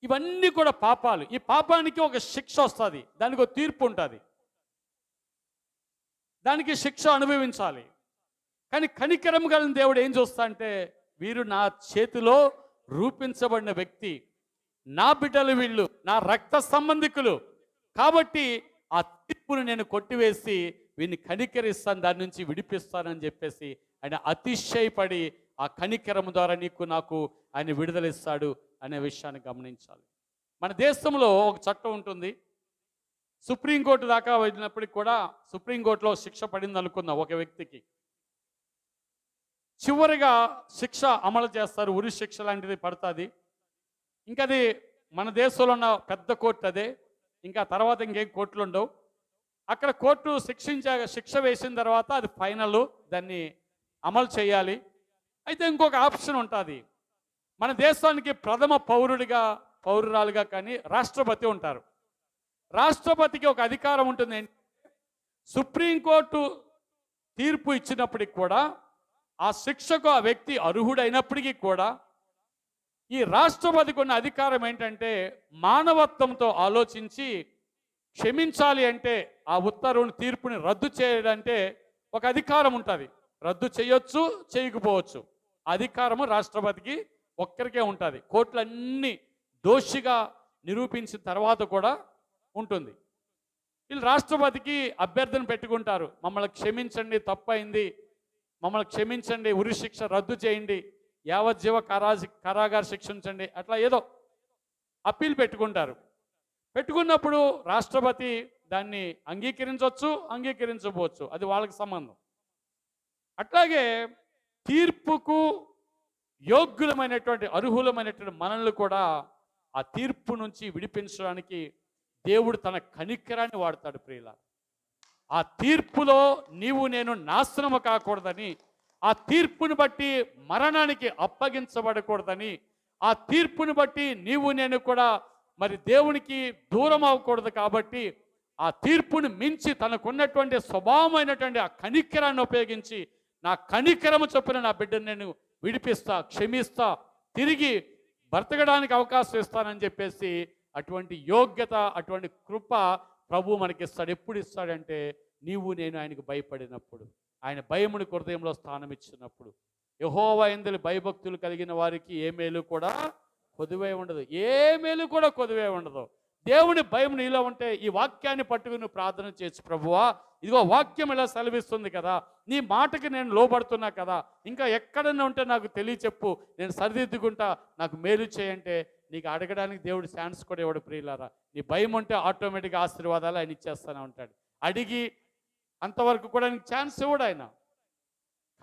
ఇవన్నీ కూడా పాపాలు. ఈ పాపానికి ఒక శిక్ష వస్తుంది, దానికి ఒక తీర్పు ఉంటుంది, దానికి శిక్ష అనుభవించాలి. కానీ కనికరం కలిగిన దేవుడు ఏం చూస్తా అంటే, వీరు నా చేతిలో రూపించబడిన వ్యక్తి, నా బిడ్డలు, వీళ్ళు నా రక్త సంబంధికులు, కాబట్టి ఆ తీర్పును నేను కొట్టివేసి వీరిని కనికరిస్తాను, దాని నుంచి విడిపిస్తానని చెప్పేసి ఆయన అతిశయపడి ఆ కనికరం ద్వారా నీకు నాకు ఆయన విడుదలిస్తాడు అనే విషయాన్ని గమనించాలి. మన దేశంలో ఒక చట్టం ఉంటుంది, సుప్రీంకోర్టు దాకా వెళ్ళినప్పటికి కూడా సుప్రీంకోర్టులో శిక్ష పడింది అనుకుందాం ఒక వ్యక్తికి, చివరిగా శిక్ష అమలు చేస్తారు, ఉరి శిక్ష లాంటిది పడుతుంది. ఇంకా అది మన దేశంలో ఉన్న పెద్ద కోర్టు అదే, ఇంకా తర్వాత ఇంకేం కోర్టులు ఉండవు. అక్కడ కోర్టు శిక్ష వేసిన తర్వాత అది ఫైనల్, దాన్ని అమలు చేయాలి. అయితే ఇంకొక ఆప్షన్ ఉంటుంది, మన దేశానికి ప్రథమ పౌరురాలుగా కానీ రాష్ట్రపతి ఉంటారు. రాష్ట్రపతికి ఒక అధికారం ఉంటుంది, సుప్రీంకోర్టు తీర్పు ఇచ్చినప్పటికి కూడా ఆ శిక్షకు ఆ వ్యక్తి అర్హుడైనప్పటికీ కూడా ఈ రాష్ట్రపతికి ఉన్న అధికారం ఏంటంటే మానవత్వంతో ఆలోచించి క్షమించాలి అంటే ఆ ఉత్తర్వుని తీర్పుని రద్దు చేయాలంటే ఒక అధికారం ఉంటుంది. రద్దు చేయొచ్చు, చేయకపోవచ్చు. అధికారము రాష్ట్రపతికి ఒక్కరికే ఉంటుంది. కోర్టులన్నీ దోషిగా నిరూపించిన తర్వాత కూడా ఉంటుంది. వీళ్ళు రాష్ట్రపతికి అభ్యర్థన పెట్టుకుంటారు, మమ్మల్ని క్షమించండి, తప్పైంది, మమ్మల్ని క్షమించండి, ఉరి శిక్ష రద్దు చేయండి, యావజ్జీవ కారాగార శిక్షించండి, అట్లా ఏదో అప్పీల్ పెట్టుకుంటారు. పెట్టుకున్నప్పుడు రాష్ట్రపతి దాన్ని అంగీకరించవచ్చు, అంగీకరించకపోవచ్చు, అది వాళ్ళకి సంబంధం. అట్లాగే తీర్పుకు యోగ్యులమైనటువంటి అర్హులమైనటువంటి మనల్ని కూడా ఆ తీర్పు నుంచి విడిపించడానికి దేవుడు తన కనికరాన్ని వాడతాడు. ప్రియుల, ఆ తీర్పులో నీవు నేను నాశనము కాకూడదని, ఆ తీర్పుని బట్టి మరణానికి అప్పగించబడకూడదని, ఆ తీర్పుని బట్టి నీవు నేను కూడా మరి దేవునికి దూరం అవ్వకూడదు. కాబట్టి ఆ తీర్పుని మించి తనకున్నటువంటి స్వభావమైనటువంటి ఆ కనికరాన్ని ఉపయోగించి నా కనికరము చొప్పున నా బిడ్డను నేను విడిపిస్తా, క్షమిస్తా, తిరిగి బ్రతకడానికి అవకాశం ఇస్తానని చెప్పేసి అటువంటి యోగ్యత, అటువంటి కృప ప్రభు మనకి ఇస్తాడు. ఎప్పుడు ఇస్తాడంటే నీవు నేను ఆయనకు భయపడినప్పుడు, ఆయన భయముని హృదయంలో స్థానం ఇచ్చినప్పుడు. యెహోవా యందు భయభక్తులు కలిగిన వారికి ఏ మేలు కూడా కొదువే ఉండదు, ఏ మేలు కూడా కొదువే ఉండదు. దేవుని భయం నీలో ఉంటే ఈ వాక్యాన్ని పట్టుకుని ప్రార్థన చేయొచ్చు. ప్రభువా, ఇదిగో వాక్యం ఇలా సెలవిస్తుంది కదా, నీ మాటకి నేను లోబడుతున్నా కదా, ఇంకా ఎక్కడన్నా ఉంటే నాకు తెలియచెప్పు, నేను సరిదిద్దుకుంటా, నాకు మేలు చేయంటే నీకు అడగడానికి దేవుడు ఛాన్స్ కూడా ఇవ్వడు. ప్రియులారా, నీ భయం ఉంటే ఆటోమేటిక్గా ఆశీర్వాదాలు ఆయన ఇచ్చేస్తూనే ఉంటాడు. అడిగి అంతవరకు కూడా నీకు ఛాన్స్ ఇవ్వడు ఆయన.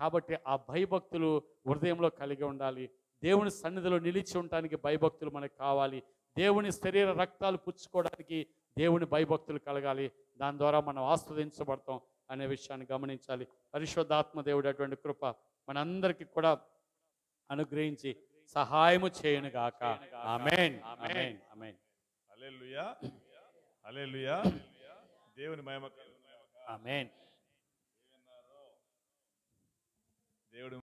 కాబట్టి ఆ భయభక్తులు హృదయంలో కలిగి ఉండాలి. దేవుని సన్నిధిలో నిలిచి ఉండటానికి భయభక్తులు మనకు కావాలి. దేవుని శరీర రక్తాలు పుచ్చుకోవడానికి దేవుని భయభక్తులు కలగాలి. దాని ద్వారా మనం ఆస్వాదించబడతాం అనే విషయాన్ని గమనించాలి. పరిశుద్ధాత్మ దేవుడు అటువంటి కృప మనందరికీ కూడా అనుగ్రహించి సహాయము చేయనుగాక. ఆమేన్, ఆమేన్, ఆమేన్. హల్లెలూయా, హల్లెలూయా. దేవుని మహిమ. ఆమేన్. దేవుడు